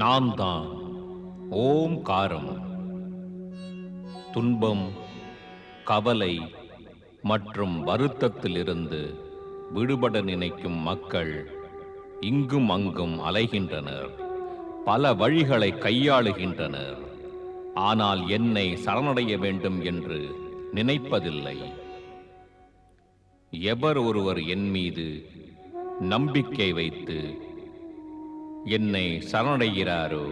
நான் தான் ஓம்காரம். துன்பம், கவலை மற்றும் வருத்தத்திலிருந்து விடுபட நினைக்கும் மக்கள் இங்கும் அங்கும் அலைகின்றனர், பல வழிகளை கையாளுகின்றனர். ஆனால் என்னை சரணடைய வேண்டும் என்று நினைப்பதில்லை. எவர் ஒருவர் என் மீது நம்பிக்கை வைத்து என்னை சரணடைகிறாரோ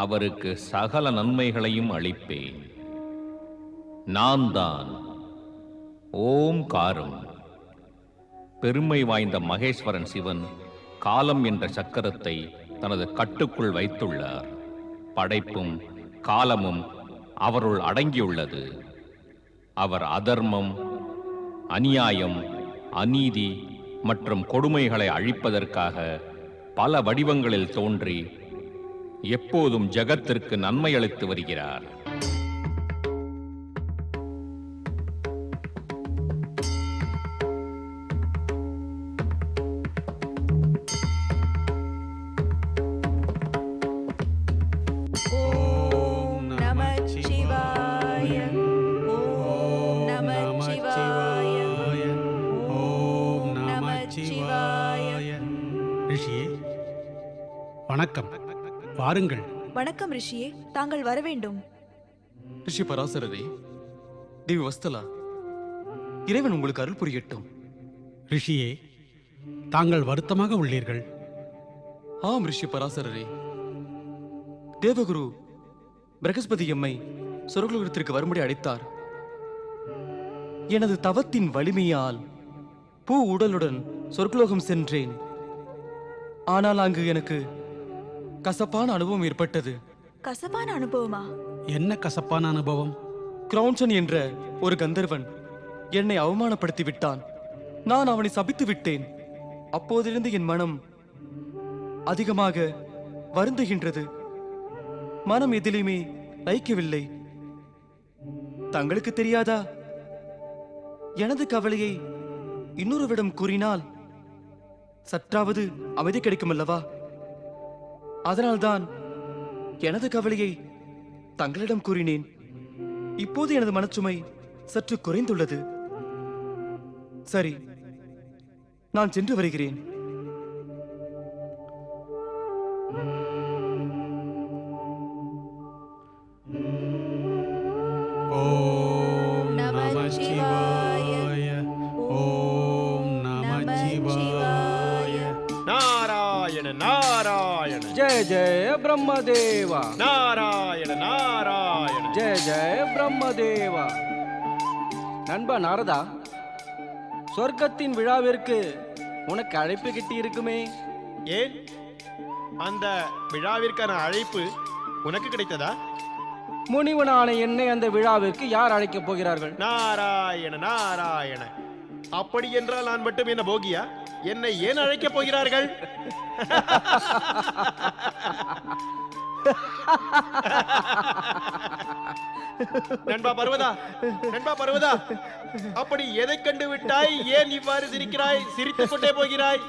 அவருக்கு சகல நன்மைகளையும் அளிப்பேன். நான் தான் ஓம்காரம். பெருமை வாய்ந்த மகேஸ்வரன் சிவன் காலம் என்ற சக்கரத்தை தனது கட்டுக்குள் வைத்துள்ளார். படைப்பும் காலமும் அவருள் அடங்கியுள்ளது. அவர் அதர்மம், அநியாயம், அநீதி மற்றும் கொடுமைகளை அழிப்பதற்காக பல வடிவங்களில் தோன்றி எப்போதும் ஜகத்திற்கு நன்மை அளித்து வருகிறார். வணக்கம். வாருங்கள். வணக்கம் ரிஷியே, தாங்கள் வர வேண்டும். ரிஷி பராசரரே, தேவி வஸ்தலா, இறைவன் உங்களுக்கு அருள் புரியட்டும். ரிஷியே, தாங்கள் வருத்தமாக உள்ளீர்கள். ஆம் ரிஷி பராசரரே, தேவகுரு பிரகஸ்பதி எம்மை சொர்க்கலோகத்திற்கு வரும்படி அழைத்தார். எனது தவத்தின் வலிமையால் பூ உடலுடன் சொர்க்கலோகம் சென்றேன். ஆனால் அங்கு எனக்கு கசப்பான அனுபவம் ஏற்பட்டது. கசப்பான அனுபவமா? என்ன கசப்பான அனுபவம்? கிரௌன்சன் என்ற ஒரு கந்தர்வன் என்னை அவமானப்படுத்தி விட்டான். நான் அவனை சபித்து விட்டேன். அப்போதிலிருந்து என் மனம் அதிகமாக வருந்துகின்றது. மனம் எதிலுமே லயிக்கவில்லை. தங்களுக்கு தெரியாதா? எனது கவலையை இன்னொருவிடம் கூறினால் சற்றாவது அமைதி கிடைக்கும் அல்லவா? அதனால்தான் எனது கவலையை தங்களிடம் கூறினேன். இப்போது எனது மனச்சுமை சற்று குறைந்துள்ளது. சரி, நான் சென்று வருகிறேன். ஓம் நம சிவாய. ஓம் நம சிவாய. நாராயண நாராயண. जय जय ब्रह्मदेवा. நாராயண நாராயண. जय जय ब्रह्मदेवा. நண்பா நாரதா, சொர்க்கத்தின் விழாவிற்கு உனக்கு அழைப்பு கிட்டி இருக்குமே? ஏன் அந்த விழாவிற்கான அழைப்பு உனக்கு கிடைத்ததா? முனிவனான என்னை அந்த விழாவிற்கு யார் அழைக்கப் போகிறார்கள்? நாராயண நாராயண. அப்படி என்றால் நான் மட்டும் என்ன போகியா? என்னை ஏன் அழைக்கப் போகிறார்கள்? நண்பா பர்வதா, நண்பா பர்வதா, அப்படி எதை கண்டு விட்டாய்? ஏன் இவ்வாறு சிரிக்கிறாய்? சிரித்துக் கொண்டே போகிறாய்?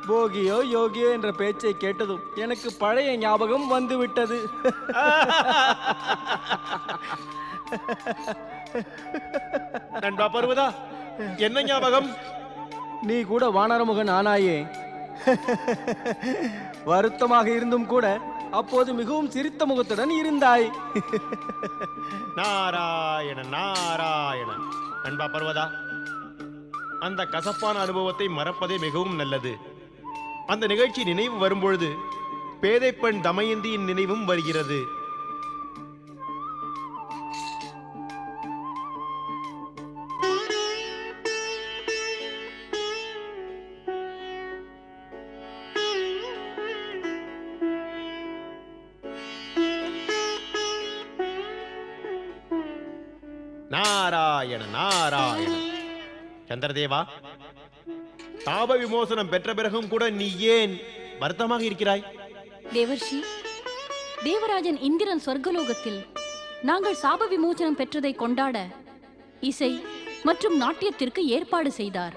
போகியோ யோகியோ என்ற பேச்சை கேட்டதும் எனக்கு பழைய ஞாபகம் வந்து விட்டது. நண்பா பர்வதா, என்ன ஞாபகம்? நீ கூட வானரமுகன் ஆனாயே. வருத்தமாக இருந்தும் கூட அப்போது மிகவும் சிரித்த முகத்துடன் இருந்தாய். நாராயண நாராயண. நண்பா பர்வதா, அந்த கசப்பான அனுபவத்தை மறப்பதே மிகவும் நல்லது. அந்த நிகழ்ச்சி நினைவு வரும்பொழுது பேதை பெண் தமயந்தியின் நினைவும் வருகிறது. நாராயண நாராயண. சந்திரதேவா, தாப விமோசனம் பெற்ற பிறகும் கூட நீ ஏன் வருத்தமாக இருக்கிறாய்? தேவர்ஷி, தேவராஜன் இந்திரன் சொர்க்கலோகத்தில் நாங்கள் சாப விமோசனம் பெற்றதை கொண்டாட இசை மற்றும் நாட்டியத்திற்கு ஏற்பாடு செய்தார்.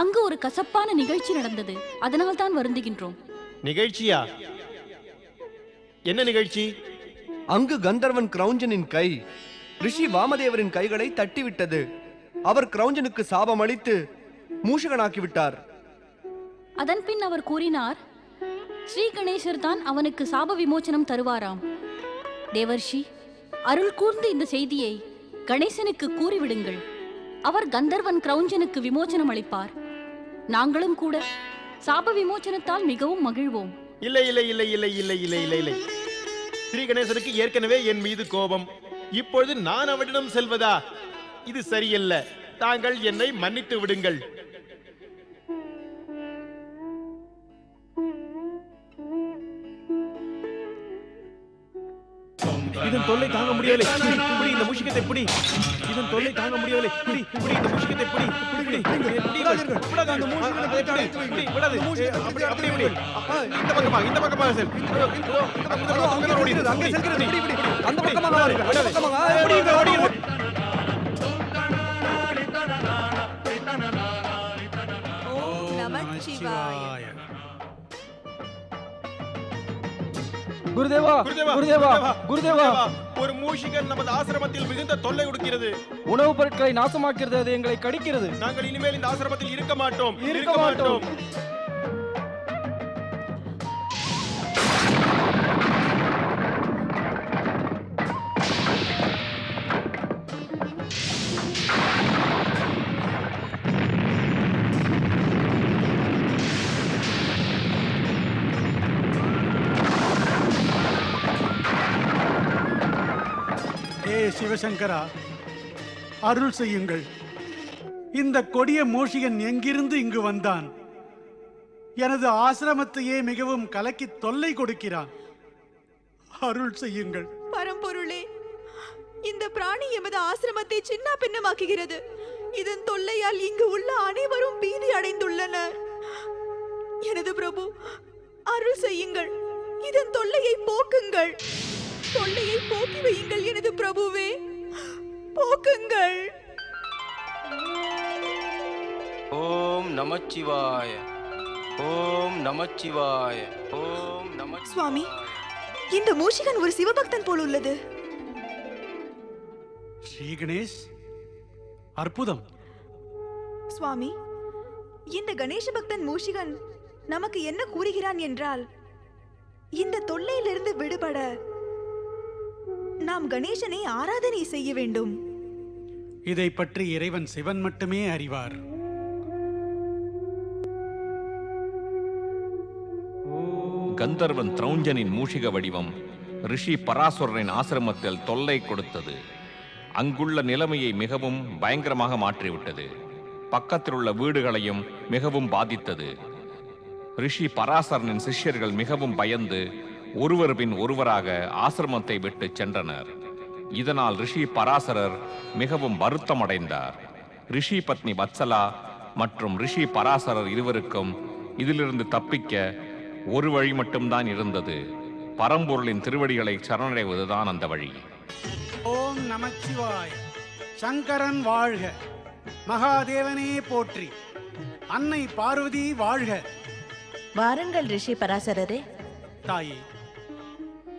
அங்கு ஒரு கசப்பான நிகழ்ச்சி நடந்தது. அதனால் தான் வருந்துகின்றோம். நிகழ்ச்சியா? என்ன நிகழ்ச்சி? அங்கு கந்தர்வன் கிரௌஞ்சனின் கை ரிஷி வாமதேவரின் கைகளை தட்டிவிட்டது. அவர் கிரௌஞ்சனுக்கு சாபம் அளித்து மூஷகனாக்கி விட்டார். அதன் பின் அவர் கூறினார், ஸ்ரீ கணேசர் தான் அவனுக்கு சாப விமோச்சனம் தருவாராம். தேவர்ஷி, அருள் கூர்ந்து இந்த செய்தியை கணேசனுக்கு கூறிவிடுங்கள். அவர் கந்தர்வன் கிரௌஞ்சனுக்கு விமோச்சனம் அளிப்பார். நாங்களும் கூட சாப விமோச்சனத்தால் மிகவும் மகிழ்வோம். இல்லை இல்லை இல்லை இல்லை இல்லை இல்லை இல்லை இல்லை. ஸ்ரீ கணேசனுக்கு ஏற்கனவே என் மீது கோபம். இப்பொழுது நான் அவரிடம் செல்வதா? இது சரியல்ல. தாங்கள் என்னை மன்னித்து விடுங்கள். இதன் தொல்லை தாங்க முடியவில்லை. இப்படி இந்த முஷிகத்தை பிடி. இதன் தொல்லை தாங்க முடியவில்லை. இப்படி இந்த முஷிகத்தை பிடி. இந்த பக்கமாக செல். அந்த பக்கமாக நமச்சிவாய. குருதேவா, குருதேவா, குருதேவா, ஒரு மூஷிகன் நமது ஆசிரமத்தில் மிகுந்த தொல்லை கொடுக்கிறது. உணவுப் பொருட்களை நாசமாக்கிறது. அது எங்களை கடிக்கிறது. நாங்கள் இனிமேல் இந்த ஆசிரமத்தில் இருக்க மாட்டோம். சிவசங்கரா, அருள் செய்யுங்கள். இந்த கொடிய மூஷிகன் எங்கிருந்து இங்கு வந்தான்? எனது ஆசிரமத்தையே மிகவும் கலக்கி தொல்லை கொடுக்கிறான். அருள் செய்யுங்கள். பரம்பொருளே, இந்த பிராணி எமது ஆசிரமத்தை சின்ன பின்னமாக்குகிறது. இதன் தொல்லையால் இங்கு உள்ள அனைவரும் பீதி அடைந்துள்ளனர். எனது பிரபு, அருள் செய்யுங்கள். இதன் தொல்லையை போக்குங்கள். தொல்லையை போக்கி வையுங்கள் எனது பிரபுவே, போக்குங்கள். ஓம் நமச்சிவாய, ஓம் நமச்சிவாய, ஓம் நம. சுவாமி, இந்த மூஷிகன் ஒரு சிவபக்தன் போல் உள்ளது. ஸ்ரீ கணேஷ், அற்புதம். சுவாமி, இந்த கணேச பக்தன் மூஷிகன் நமக்கு என்ன கூறுகிறான் என்றால், இந்த தொல்லையிலிருந்து விடுபட நாம் கணேசனை ஆராதனை செய்ய வேண்டும். இதை பற்றி இறைவன் சிவன் மட்டுமே அறிவார். கந்தர்வன் திரௌஞ்சனின் மூஷிக வடிவம் ரிஷி பராசுரனின் ஆசிரமத்தில் தொல்லை கொடுத்தது. அங்குள்ள நிலைமையை மிகவும் பயங்கரமாக மாற்றிவிட்டது. பக்கத்தில் உள்ள வீடுகளையும் மிகவும் பாதித்தது. ரிஷி பராசரனின் சிஷ்யர்கள் மிகவும் பயந்து ஒருவர் பின் ஒருவராக ஆசிரமத்தை விட்டு சென்றனர். இதனால் ரிஷி பராசரர் மிகவும் வருத்தம் அடைந்தார். ரிஷி பத்னி வத்சலா மற்றும் ரிஷி பராசரர் இருவருக்கும் இதிலிருந்து தப்பிக்க ஒரு வழி மட்டும்தான் இருந்தது. பரம்பொருளின் திருவடிகளை சரணடைவதுதான் அந்த வழி. ஓம் நமச்சிவாய. சங்கரன் வாழ்க, மகாதேவனே போற்றி, அன்னை பார்வதி வாழ்க. வாருங்கள் ரிஷி பராசரரே. தாயே,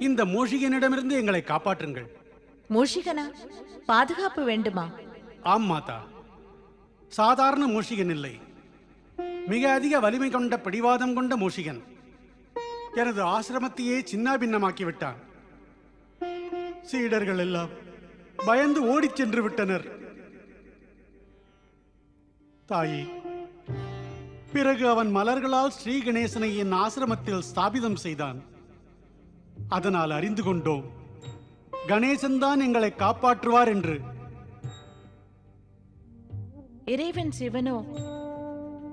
இந்த மூஷிகனிடமிருந்து எங்களை காப்பாற்றுங்கள். மூஷிகனா? பாதுகாப்பு வேண்டுமா? ஆம் மாதா, சாதாரண மூஷிகன் இல்லை, மிக அதிக வலிமை கொண்ட பிடிவாதம் கொண்ட மூஷிகன். எனது ஆசிரமத்தையே சின்னாபின்னமாக்கி விட்டான். சீடர்கள் எல்லாம் பயந்து ஓடிச் சென்று விட்டனர். தாயே, பிறகு அவன் மலர்களால் ஸ்ரீ கணேசனை என் ஆசிரமத்தில் ஸ்தாபிதம் செய்தான். அதனால் அறிந்து கொண்டோம், கணேசன் தான் எங்களை காப்பாற்றுவார் என்று. இறைவன் சிவனோ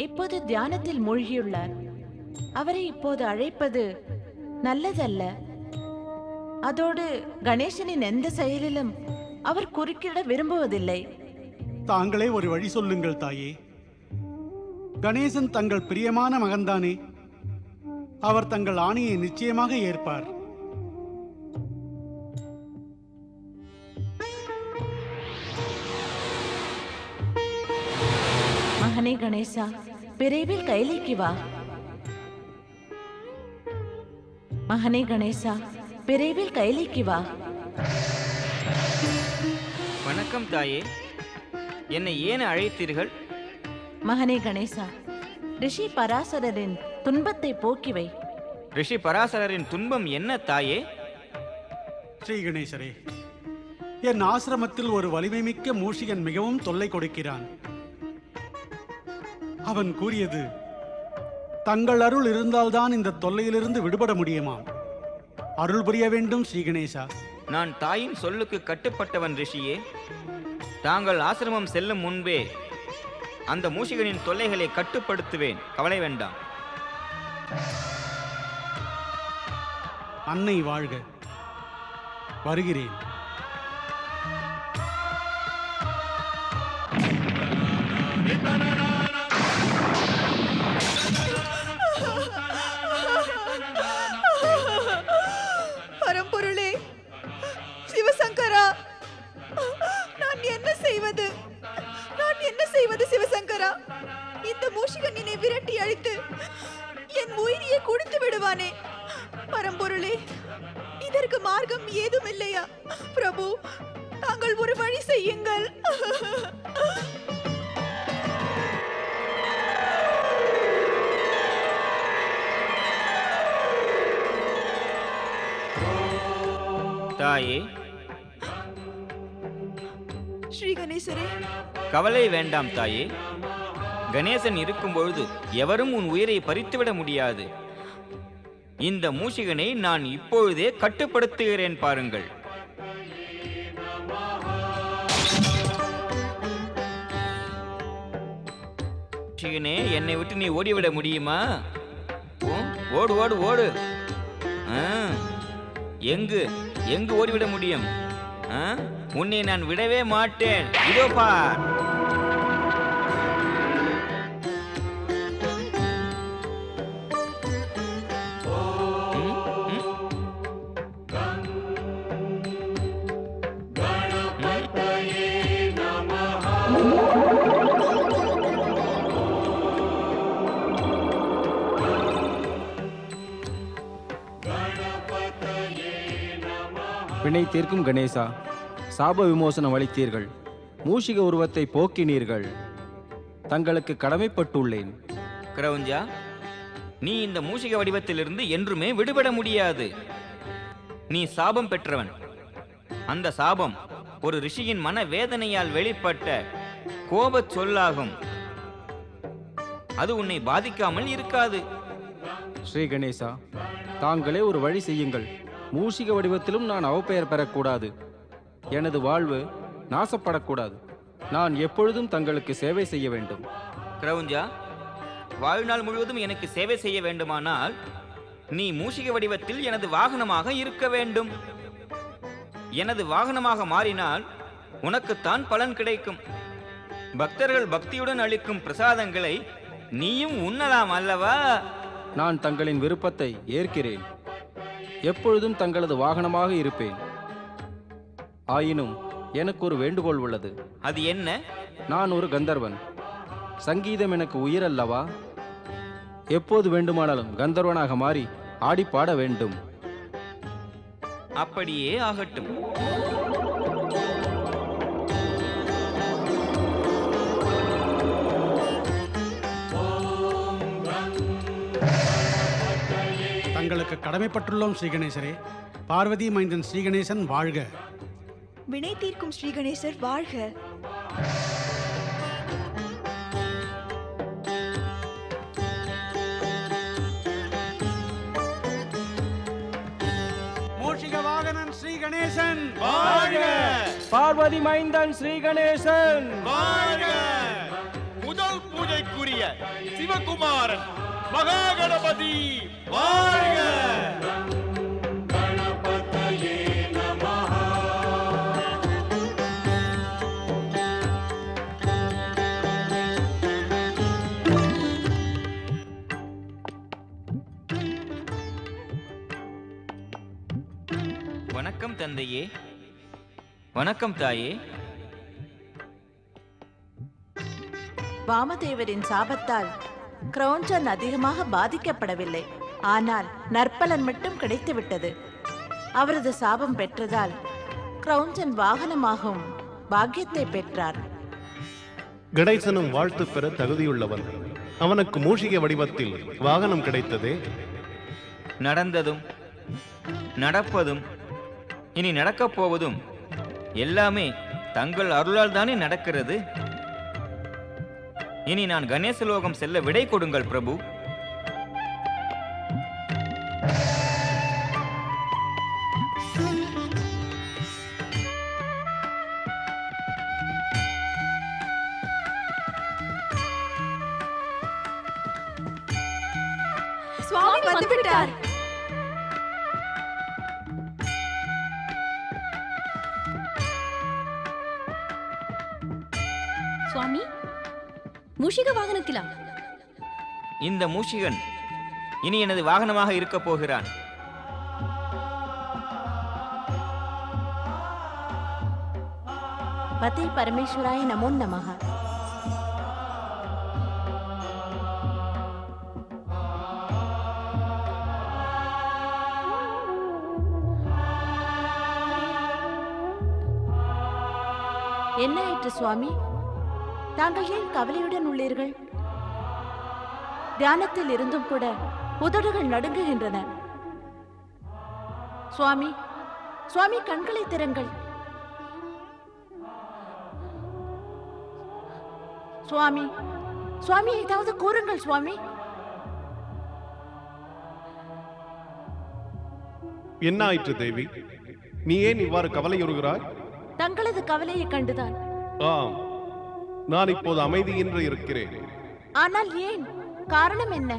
இப்போது தியானத்தில் மூழ்கியுள்ளார். அவரை இப்போது அழைப்பது நல்லதல்ல. அதோடு கணேசனின் எந்த செயலிலும் அவர் குறுக்கிட விரும்புவதில்லை. தாங்களே ஒரு வழி சொல்லுங்கள் தாயே. கணேசன் தங்கள் பிரியமான மகன்தானே. அவர் தங்கள் ஆணையை நிச்சயமாக ஏற்பார். மகனே கணேசா, விரைவில் கைலைக்கு வா. மகனே கணேசா, விரைவில் கைலைக்கு வா. வணக்கம் தாயே, என்னை ஏன் அழைத்தீர்கள்? மகனே கணேசா, ரிஷி பராசரரின் துன்பத்தை போக்கிவை. ரிஷி பராசரரின் துன்பம் என்ன தாயே? ஸ்ரீ கணேசரே, என் ஆசிரமத்தில் ஒரு வலிமை மிக்க மூஷிகன் மிகவும் தொல்லை கொடுக்கிறான். அவன் கூறியது, தங்கள் அருள் இருந்தால்தான் இந்த தொல்லையிலிருந்து விடுபட முடியுமாம். அருள் புரிய வேண்டும் ஸ்ரீ கணேசா. நான் தாயின் சொல்லுக்கு கட்டுப்பட்டவன் ரிஷியே. தாங்கள் ஆசிரமம் செல்லும் முன்பே அந்த மூஷிகனின் தொல்லைகளை கட்டுப்படுத்துவேன், கவலை வேண்டாம். அன்னை வாழ்க. வருகிறேன். பரம்பொருளே, சிவசங்கரா, நான் என்ன செய்வது? சிவசங்கரா, இந்த மூஷிகன் என்னை விரட்டி அழித்து என் உயிரியை குடித்து விடுவானே. பரம்பொருளே, இதற்கு மார்க்கம் ஏதும் இல்லையா? பிரபு, தாங்கள் ஒரு வழி செய்யுங்கள். தாயே, ஸ்ரீ கணேசரே, கவலை வேண்டாம் தாயே. கணேசன் இருக்கும் பொழுது எவரும் உன் உயிரை பறித்துவிட முடியாது. இந்த மூஷிகனை நான் இப்பொழுதே கட்டுப்படுத்துகிறேன் பாருங்கள். மூஷிகனே, என்னை விட்டு நீ ஓடிவிட முடியுமா? ஓடு ஓடு ஓடு. எங்கு எங்கு ஓடிவிட முடியும்? உன்னை நான் விடவே மாட்டேன். இதோ பார். வினை தீர்க்கும் கணேசா, சாப விமோசனம் அளித்தீர்கள். மூஷிக உருவத்தை போக்கினீர்கள். தங்களுக்கு கடமைப்பட்டுள்ளேன். கிரௌஞ்சா, நீ இந்த மூஷிக வடிவத்திலிருந்து என்றுமே விடுபட முடியாது. நீ சாபம் பெற்றவன். அந்த சாபம் ஒரு ரிஷியின் மன வேதனையால் வெளிப்பட்ட கோபச் சொல்லாகும். அது உன்னை பாதிக்காமல் இருக்காது. ஸ்ரீ கணேசா, தாங்களே ஒரு வழி செய்யுங்கள். மூஷிக வடிவத்திலும் நான் அவப்பெயர் பெறக்கூடாது. எனது வாழ்வு நாசப்படக்கூடாது. நான் எப்பொழுதும் தங்களுக்கு சேவை செய்ய வேண்டும். கிரௌஞ்சா, வாழ்நாள் முழுவதும் எனக்கு சேவை செய்ய வேண்டுமானால் நீ மூஷிக வடிவத்தில் எனது வாகனமாக இருக்க வேண்டும். எனது வாகனமாக மாறினால் உனக்குத்தான் பலன் கிடைக்கும். பக்தர்கள் பக்தியுடன் அளிக்கும் பிரசாதங்களை நீயும் உண்ணலாம் அல்லவா? நான் தங்களின் விருப்பத்தை ஏற்கிறேன். எப்பொழுதும் தங்களது வாகனமாக இருப்பேன். ஆயினும் எனக்கு ஒரு வேண்டுகோள் உள்ளது. அது என்ன? நான் ஒரு கந்தர்வன். சங்கீதம் எனக்கு உயிர் அல்லவா? எப்போது வேண்டுமானாலும் கந்தர்வனாக மாறி ஆடி பாட வேண்டும். அப்படியே ஆகட்டும். தங்களுக்கு கடமைப்பட்டுள்ளோம் ஸ்ரீ கணேசரே. பார்வதி மைந்தன் ஸ்ரீ கணேசன் வாழ்க. வினை தீர்க்கும் ஸ்ரீ கணேசர் வாழ்க. மூஷிக வாகனன் ஸ்ரீ கணேசன் வாழ்க. பார்வதி மைந்தன் ஸ்ரீ கணேசன் வாழ்க. முதல் பூஜைக்குரிய சிவகுமாரன் மகாகணபதி வாழ்க. வணக்கம் தந்தையே. வணக்கம் தாயே. வாமதேவரின் சாபத்தால் கிரௌஞ்சன் அதிகமாக பாதிக்கப்படவில்லை. ஆனால் நற்பலன் மட்டும் கிடைத்துவிட்டது. அவரது சாபம் பெற்றதால் கிரௌஞ்சன் வாகனமாகும் பாக்கியத்தை பெற்றார். கணேசனும் வாழ்த்து பெற தகுதியுள்ளவன். அவனுக்கு மூஷிக வடிவத்தில் வாகனம் கிடைத்ததே. நடந்ததும் நடப்பதும் இனி நடக்கப் போவதும் எல்லாமே தங்கள் அருளால் தானே நடக்கிறது. இனி நான் கணேசலோகம் செல்ல விடை கொடுங்கள் பிரபு. சுவாமி வந்துவிட்டார். சுவாமி, மூஷிக வாகனத்திலா? இந்த மூஷிகன் இனி எனது வாகனமாக இருக்கப் போகிறான். பதி பரமேஸ்வராய நமோ நமஹ. என்ன ஆயிற்று சுவாமி? தாங்கள் ஏன் கவலையுடன் உள்ளீர்கள்? தியானத்தில் இருந்தும் கூட உதடுகள் நடுங்குகின்றன. சுவாமி, சுவாமி கண்களை திறங்கள். சுவாமி, சுவாமி ஏதாவது கூறுங்கள் சுவாமி. என்ன ஆயிற்று தேவி? நீ ஏன் இவ்வாறு கவலையுறுகிறாய்? தங்களது கவலையை கண்டுதான். ஆம், நான் இப்போது அமைதியின்றி இருக்கிறேன். ஆனால் ஏன்? காரணம் என்ன?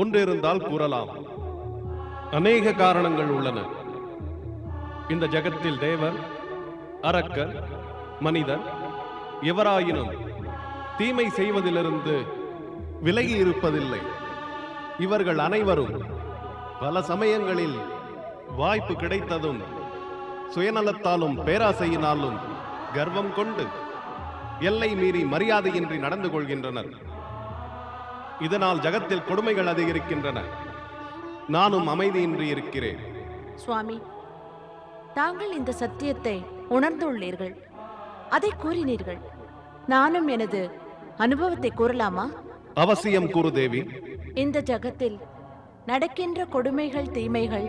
ஒன்று இருந்தால் கூறலாம். அநேக காரணங்கள் உள்ளன. இந்த ஜகத்தில் தேவர், அரக்கர், மனிதர் எவராயினும் தீமை செய்வதிலிருந்து விலகி இருப்பதில்லை. இவர்கள் அனைவரும் பல சமயங்களில் வாய்ப்பு கிடைத்ததும் சுயநலத்தாலும் பேராசையினாலும் கர்வம் கொண்டு எல்லை மீறி மரியாதையின்றி நடந்து கொள்கின்றனர். இதனால் ஜகத்தில் கொடுமைகள் அதிகரிக்கின்றன. நானும் அமைதியின்றி இருக்கிறேன். சுவாமி, தாங்கள் இந்த சத்தியத்தை உணர்ந்துள்ளீர்கள், அதை கூறினீர்கள். நானும் எனது அனுபவத்தை கூறலாமா? அவசியம் கூறு தேவி. இந்த ஜகத்தில் நடக்கின்ற கொடுமைகள், தீமைகள்,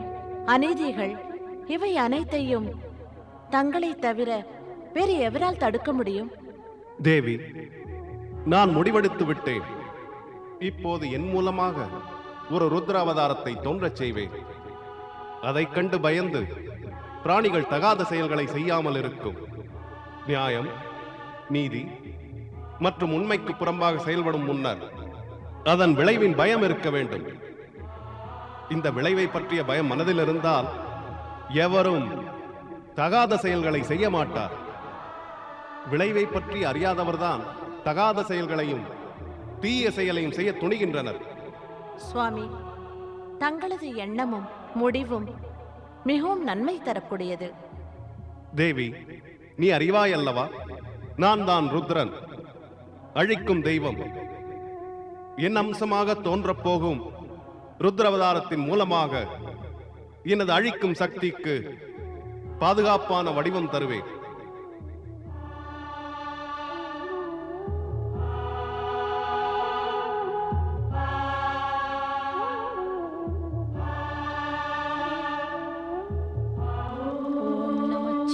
அநீதிகள் இவை அனைத்தையும் தங்களை தவிர வேறு எவரால் தடுக்க முடியும்? தேவி, நான் முடிவெடுத்து விட்டேன். இப்போது என் மூலமாக ஒரு ருத்ர அவதாரத்தை தோன்றச் செய்வேன். அதைக் கண்டு பயந்து பிராணிகள் தகாத செயல்களை செய்யாமல் இருக்கும். நியாயம், நீதி மற்றும் உண்மைக்கு புறம்பாக செயல்படும் முன்னர் அதன் விளைவின் பயம் இருக்க வேண்டும். இந்த விளைவை பற்றிய பயம் மனதில் இருந்தால் எவரும் தகாத செயல்களை செய்ய மாட்டார். விளைவை பற்றி அறியாதவர்தான் தகாத செயல்களையும் தீய செயலையும் செய்ய துணிகின்றனர். சுவாமி, தங்களது எண்ணமும் முடிவும் மிகவும் நன்மை தரக்கூடியது. தேவி, நீ அறிவாய் அல்லவா? நான் தான் ருத்ரன், அழிக்கும் தெய்வம். என் அம்சமாக தோன்றப் போகும் ருத்ரவதாரத்தின் மூலமாக எனது அழிக்கும் சக்திக்கு பாதுகாப்பான வடிவம் தருவேன்.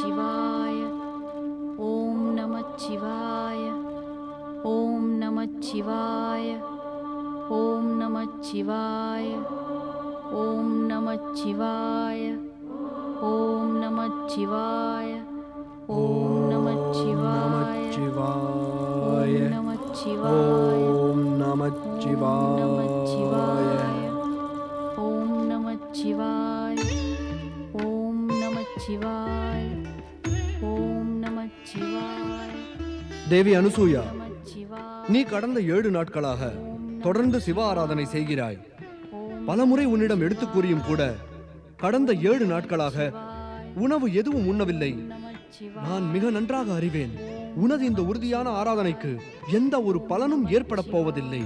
சிவாய. ஓம் நமச் சிவாய. ஓம் நமச் சிவாய. ஓம் நமச் சிவாய. ஓம் நமச் சிவாய. ஓம் நமச் சிவாய. ஓம் நமச் சிவாய. ஓம் நமச் சிவாய. ஓம் நமச் சிவாய. ஓம் நமச் சிவாய. தேவி அனுசூயா, நீ கடந்த 7 நாட்களாக தொடர்ந்து சிவ ஆராதனை செய்கிறாய். பலமுறை உன்னிடம் எடுத்து கூறியும் கூட கடந்த 7 நாட்களாக உணவு எதுவும் உண்ணவில்லை. நான் மிக நன்றாக அறிவேன், உனது இந்த உறுதியான ஆராதனைக்கு எந்த ஒரு பலனும் ஏற்பட போவதில்லை.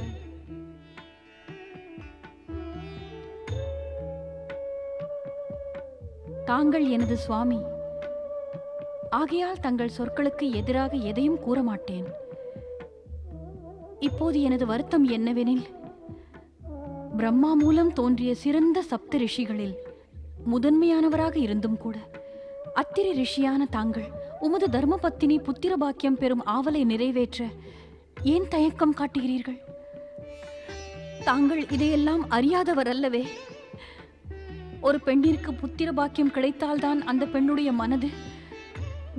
தாங்கள் எனது சுவாமி. ஆகையால் தங்கள் சொற்களுக்கு எதிராக எதையும் கூற மாட்டேன். இப்போது எனது வருத்தம் என்னவெனில், பிரம்மா மூலம் தோன்றிய சிறந்த சப்த ரிஷிகளில் முதன்மையானவராக இருந்தும் கூட அத்திரி ரிஷியான தாங்கள் உமது தர்மபத்தினி புத்திர பாக்கியம் பெறும் ஆவலை நிறைவேற்ற ஏன் தயக்கம் காட்டுகிறீர்கள்? தாங்கள் இதையெல்லாம் அறியாதவர் அல்லவே. ஒரு பெண்ணிற்கு புத்திர பாக்கியம் கிடைத்தால்தான் அந்த பெண்ணுடைய மனது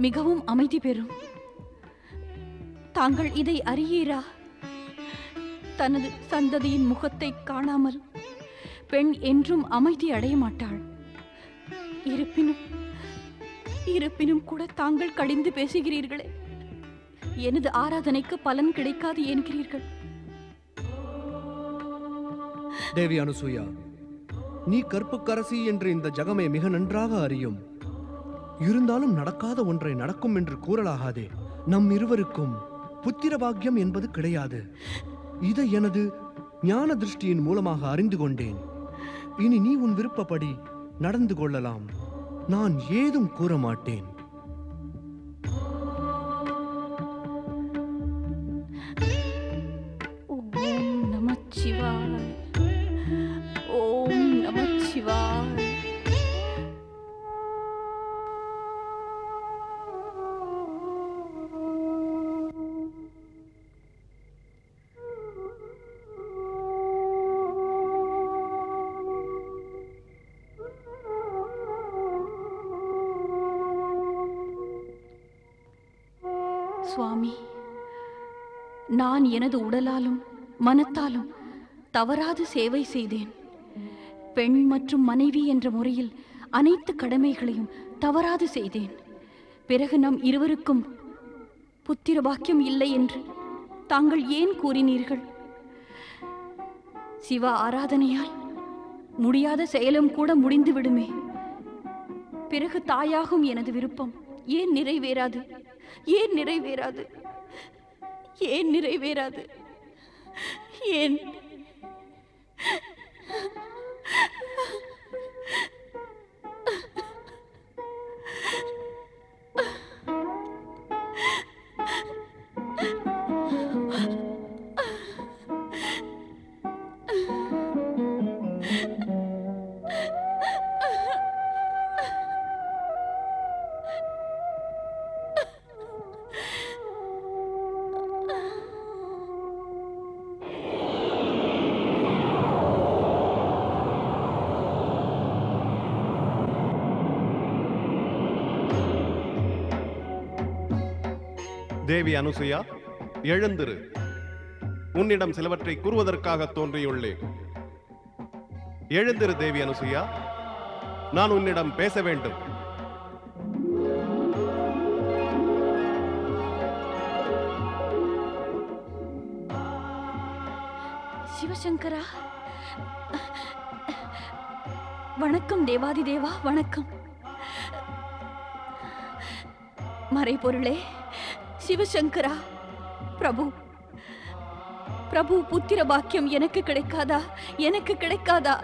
மிகவும் அமைதி பெறும். தாங்கள் இதை அறியீரா? தனது சந்ததியின் முகத்தை காணாமல் பெண் என்றும் அமைதி அடைய மாட்டாள். இருப்பினும் கூட தாங்கள் கடிந்து பேசுகிறீர்களே. எனது ஆராதனைக்கு பலன் கிடைக்காது என்கிறீர்கள். தேவி அனுசூயா, நீ கற்புக்கரசி என்று இந்த ஜகமே மிக நன்றாக அறியும். இருந்தாலும் நடக்காத ஒன்றை நடக்கும் என்று கூறலாகாதே. நம் இருவருக்கும் புத்திர பாக்கியம் என்பது கிடையாது. இதை எனது ஞான திருஷ்டியின் மூலமாக அறிந்து கொண்டேன். இனி நீ உன் விருப்பப்படி நடந்து கொள்ளலாம். நான் ஏதும் கூற மாட்டேன். ஓம் நமச்சிவாய. ஓம் நமச்சிவாய. சுவாமி, நான் எனது உடலாலும் மனத்தாலும் தவறாது சேவை செய்தேன். பெண் மற்றும் மனைவி என்ற முறையில் அனைத்து கடமைகளையும் தவறாது செய்தேன். பிறகு நம் இருவருக்கும் புத்திர பாக்கியம் இல்லை என்று தாங்கள் ஏன் கூறினீர்கள்? சிவ ஆராதனையால் முடியாத செயலும் கூட முடிந்து விடுமே. பிறகு தாயாகும் எனது விருப்பம் ஏன் நிறைவேறாது? ஏன் நிறைவேறாது? ஏன் நிறைவேறாது? ஏன்? தேவி அனுசூயா, எழுந்திரு. உன்னிடம் சிலவற்றை கூறுவதற்காக தோன்றியுள்ளேன். எழுந்திரு தேவி அனுசூயா, நான் உன்னிடம் பேச வேண்டும். சிவசங்கரா, வணக்கம் தேவாதி தேவா, வணக்கம். மறைபொருளே சிவசங்கரா, பிரபு பிரபு, புத்திர பாக்கியம் எனக்கு கிடைக்காதா? எனக்கு கிடைக்காதா?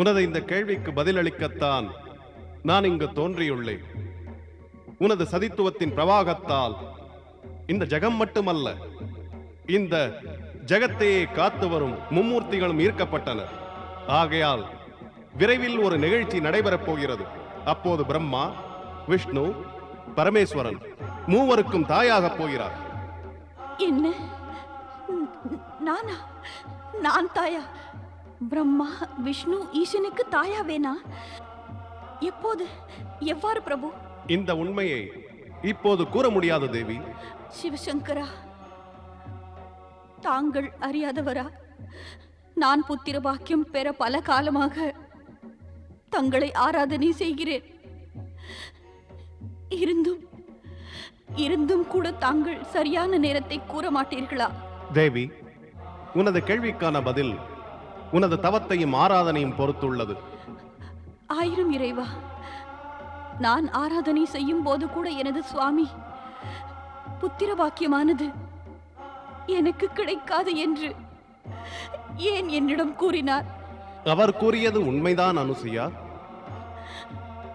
உனது இந்த கேள்விக்கு பதிலளிக்கத்தான் நான் இங்கு தோன்றியுள்ளேன். உனது சதித்துவத்தின் பிரவாகத்தால் இந்த ஜகம் மட்டுமல்ல, இந்த ஜகத்தையே காத்து வரும் மும்மூர்த்திகளும் ஈர்க்கப்பட்டனர். ஆகையால் விரைவில் ஒரு நிகழ்ச்சி நடைபெறப் போகிறது. அப்போது பிரம்மா, விஷ்ணு, பரமேஸ்வரன் மூவருக்கும் தாயாக போகிறார். என்ன? நானா? நான் தாயா? பிரம்மா, விஷ்ணு, ஈசனுக்கு தாயா வேணா? எப்போது? எவ்வாறு பிரபு? இந்த உண்மையை இப்போது கூற முடியாது தேவி. சிவசங்கரா, தாங்கள் அறியாதவரா? நான் புத்திர பாக்கியம் பெற பல காலமாக தங்களை ஆராதனை செய்கிறேன். இருந்தும் கூட தாங்கள் சரியான நேரத்தை கூற மாட்டீர்களா? தேவி, உனது கேள்விக்கான பதில் உனது தவத்தையும் ஆராதனையும் பொறுத்துள்ளது. ஆயிரம் இறைவா, நான் ஆராதனை செய்யும் போது கூட எனது சுவாமி புத்திர பாக்கியமானது எனக்கு கிடைக்காது என்று ஏன் என்னிடம் கூறினார்? அவர் கூறியது உண்மைதான் அனுசூயா.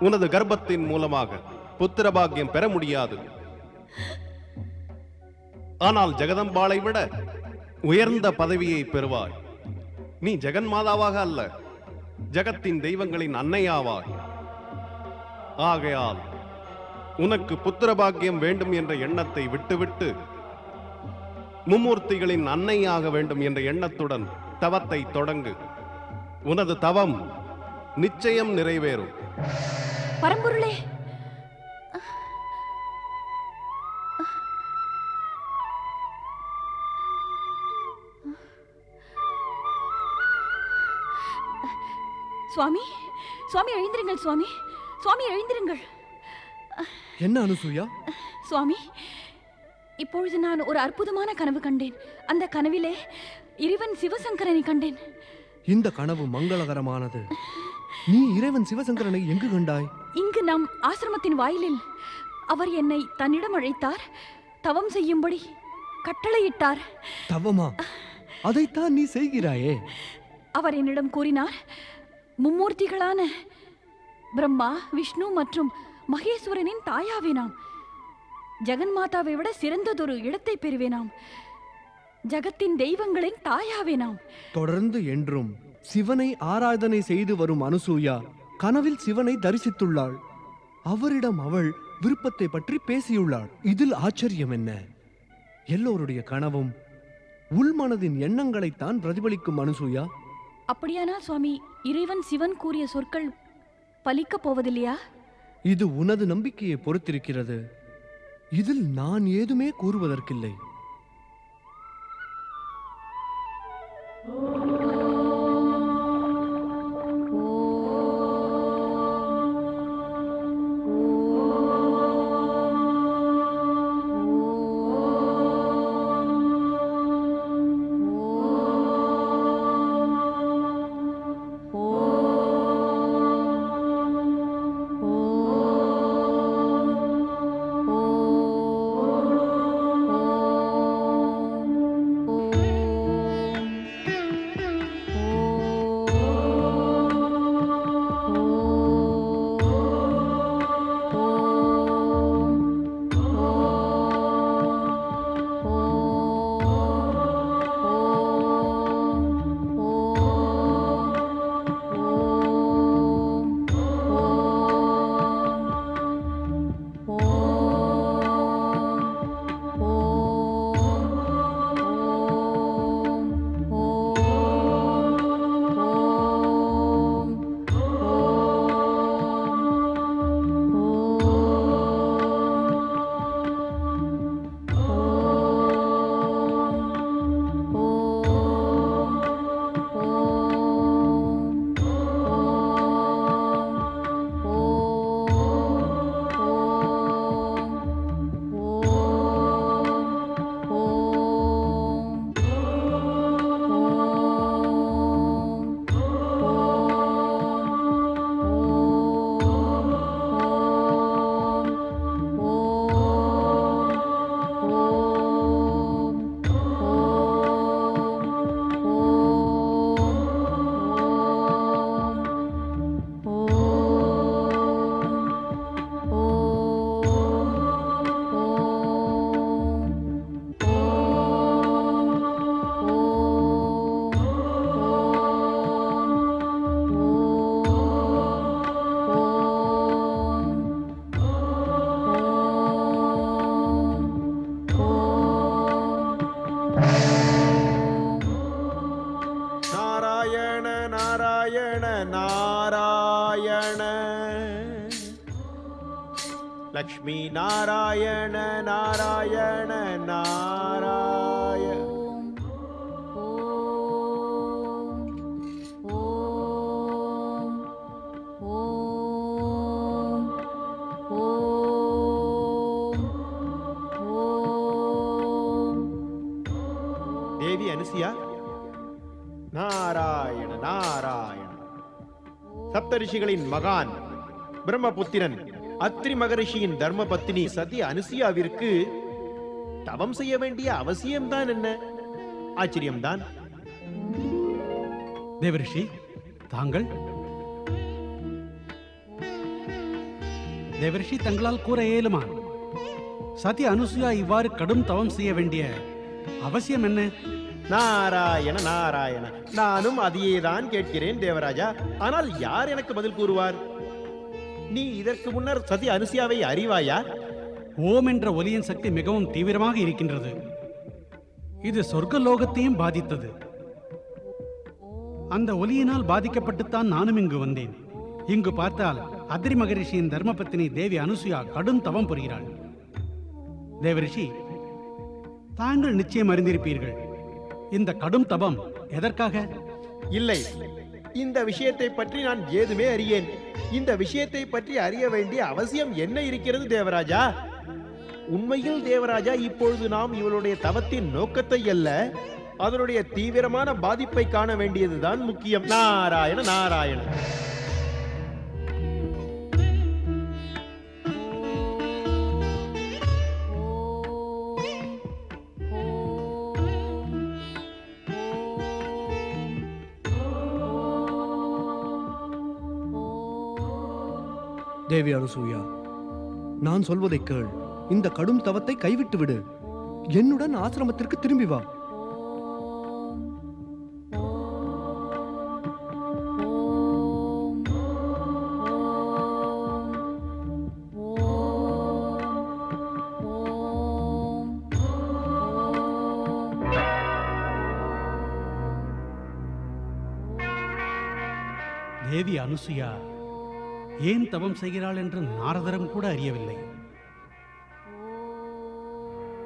உனது கர்ப்பத்தின் மூலமாக புத்திர பாக்கியம் பெற முடியாது. ஆனால் ஜெகதம்பாளை விட உயர்ந்த பதவியை பெறுவாய். நீ ஜெகன்மாதாவாக அல்ல, ஜகத்தின் தெய்வங்களின் அன்னையாவாய். ஆகையால் உனக்கு புத்திர பாக்கியம் வேண்டும் என்ற எண்ணத்தை விட்டுவிட்டு மும்மூர்த்திகளின் அன்னையாக வேண்டும் என்ற எண்ணத்துடன் தவத்தை தொடங்கு. உனது தவம் நிச்சயம் நிறைவேறும். பரம்பொருளே, சுவாமி, சுவாமி எழுந்திருங்கள். சுவாமி, சுவாமி எழுந்திருங்கள். என்ன அனுசூயா? சுவாமி, இப்பொழுது நான் ஒரு அற்புதமான கனவு கண்டேன். அந்த கனவிலே இறைவன் சிவசங்கரனை கண்டேன். இந்த கனவு மங்களகரமானது. நீ இறைவன் சிவசங்கரனை எங்கு கண்டாய்? இங்கு நம் ஆசிரமத்தின் வாயிலில். அவர் என்னை தன்னிடம் அழைத்தார், தவம் செய்யும்படி கட்டளையிட்டார். தவமா? அதைத்தான் நீ செய்கிறாயே. அவர் என்னிடம் கூறினார், மும்மூர்த்திகளான பிரம்மா, விஷ்ணு மற்றும் மகேஸ்வரனின் தாயாவேனாம். ஜெகன்மாதாவை விட சிறந்ததொரு இடத்தை பெறுவேனாம். ஜகத்தின் தெய்வங்களின் தாயாவேனாம். தொடர்ந்து என்றும் சிவனை ஆராதனை செய்து வரும் அனுசூயா கனவில் சிவனை தரிசித்துள்ளாள். அவரிடம் அவள் விருப்பத்தை பற்றி பேசியுள்ளாள். இதில் ஆச்சரியம் என்ன? எல்லோருடைய கனவும் உள்மனதின் எண்ணங்களைத்தான் பிரதிபலிக்கும் அனுசூயா. அப்படியானால் சுவாமி, இறைவன் சிவன் கூறிய சொற்கள் பலிக்கப் போவதில்லையா? இது உனது நம்பிக்கையை பொறுத்திருக்கிறது. இதில் நான் ஏதுமே கூறுவதற்கில்லை. லக்ஷ்மி நாராயண நாராயண நாராய. தேவி அனுசியா, நாராயண நாராயண. சப்தரிஷிகளின் மகான் பிரம்மபுத்திரன் அத்ரி மகரிஷியின் தர்ம பத்தினி சதி அனுசியாவிற்கு தவம் செய்ய வேண்டிய அவசியம்தான் என்ன? ஆச்சரியம்தான். தேவரிஷி, தாங்கள் தேவரிஷி, தங்களால் கூற இயலுமா? சதி அனுசுயா இவ்வாறு கடும் தவம் செய்ய வேண்டிய அவசியம் என்ன? நாராயண நாராயண, நானும் அதையே தான் கேட்கிறேன் தேவராஜா. ஆனால் யார் எனக்கு பதில் கூறுவார்? நீ இதற்கு முன்னர் சதி அனுசுயாவை அறிவாயா? ஓம் என்ற ஒலியின் சக்தி மிகவும் தீவிரமாக இருக்கின்றது. இது சொர்க்க லோகத்தையும் பாதித்தது. அந்த ஒலியினால் பாதிக்கப்பட்டுத்தான் நானும் இங்கு வந்தேன். இங்கு பார்த்தால் அத்ரி மகரிஷியின் தர்மபத்தினி தேவி அனுசுயா கடும் தவம் புரிகிறாள். தேவரிஷி, தாங்கள் நிச்சயம் அறிந்திருப்பீர்கள், இந்த கடும் தபம் எதற்காக? இல்லை, இந்த விஷயத்தை பற்றி நான் ஏதுமே அறியேன். இந்த விஷயத்தை பற்றி அறிய வேண்டிய அவசியம் என்ன இருக்கிறது தேவராஜா? உண்மையில் தேவராஜா, இப்பொழுது நாம் இவளுடைய தவத்தின் நோக்கத்தை அல்ல, அதனுடைய தீவிரமான பாதிப்பை காண வேண்டியதுதான் முக்கியம். நாராயண நாராயண. தேவி அனுசூயா, நான் சொல்வதை கேள். இந்த கடும் தவத்தை கைவிட்டு விடு. என்னுடன் ஆசிரமத்திற்கு திரும்பி வா. தேவி அனுசுயா ஏன் தவம் செய்கிறாள் என்று நாரதரும் கூட அறியவில்லை.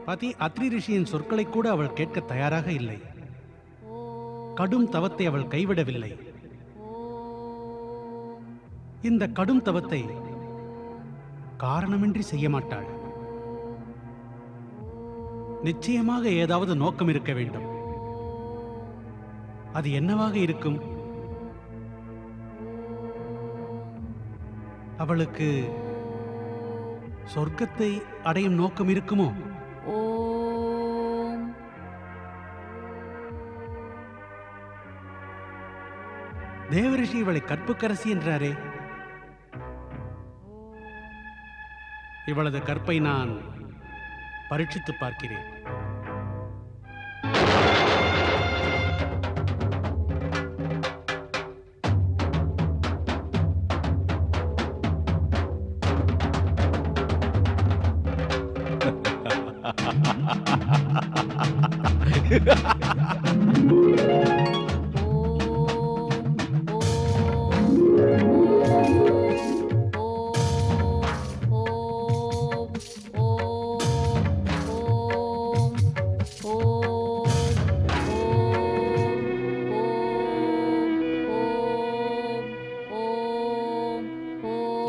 பதி அத்ரி ரிஷியின் சொற்களை கூட அவள் கேட்க தயாராக இல்லை. கடும் தவத்தை அவள் கைவிடவில்லை. இந்த கடும் தவத்தை காரணமின்றி செய்ய மாட்டாள். நிச்சயமாக ஏதாவது நோக்கம் இருக்க வேண்டும். அது என்னவாக இருக்கும்? அவளுக்கு சொர்க்கத்தை அடையும் நோக்கம் இருக்குமோ? தேவரிஷி இவளை கற்புக்கரசி என்றாரே, இவளது கற்பை நான் பரீட்சித்து பார்க்கிறேன்.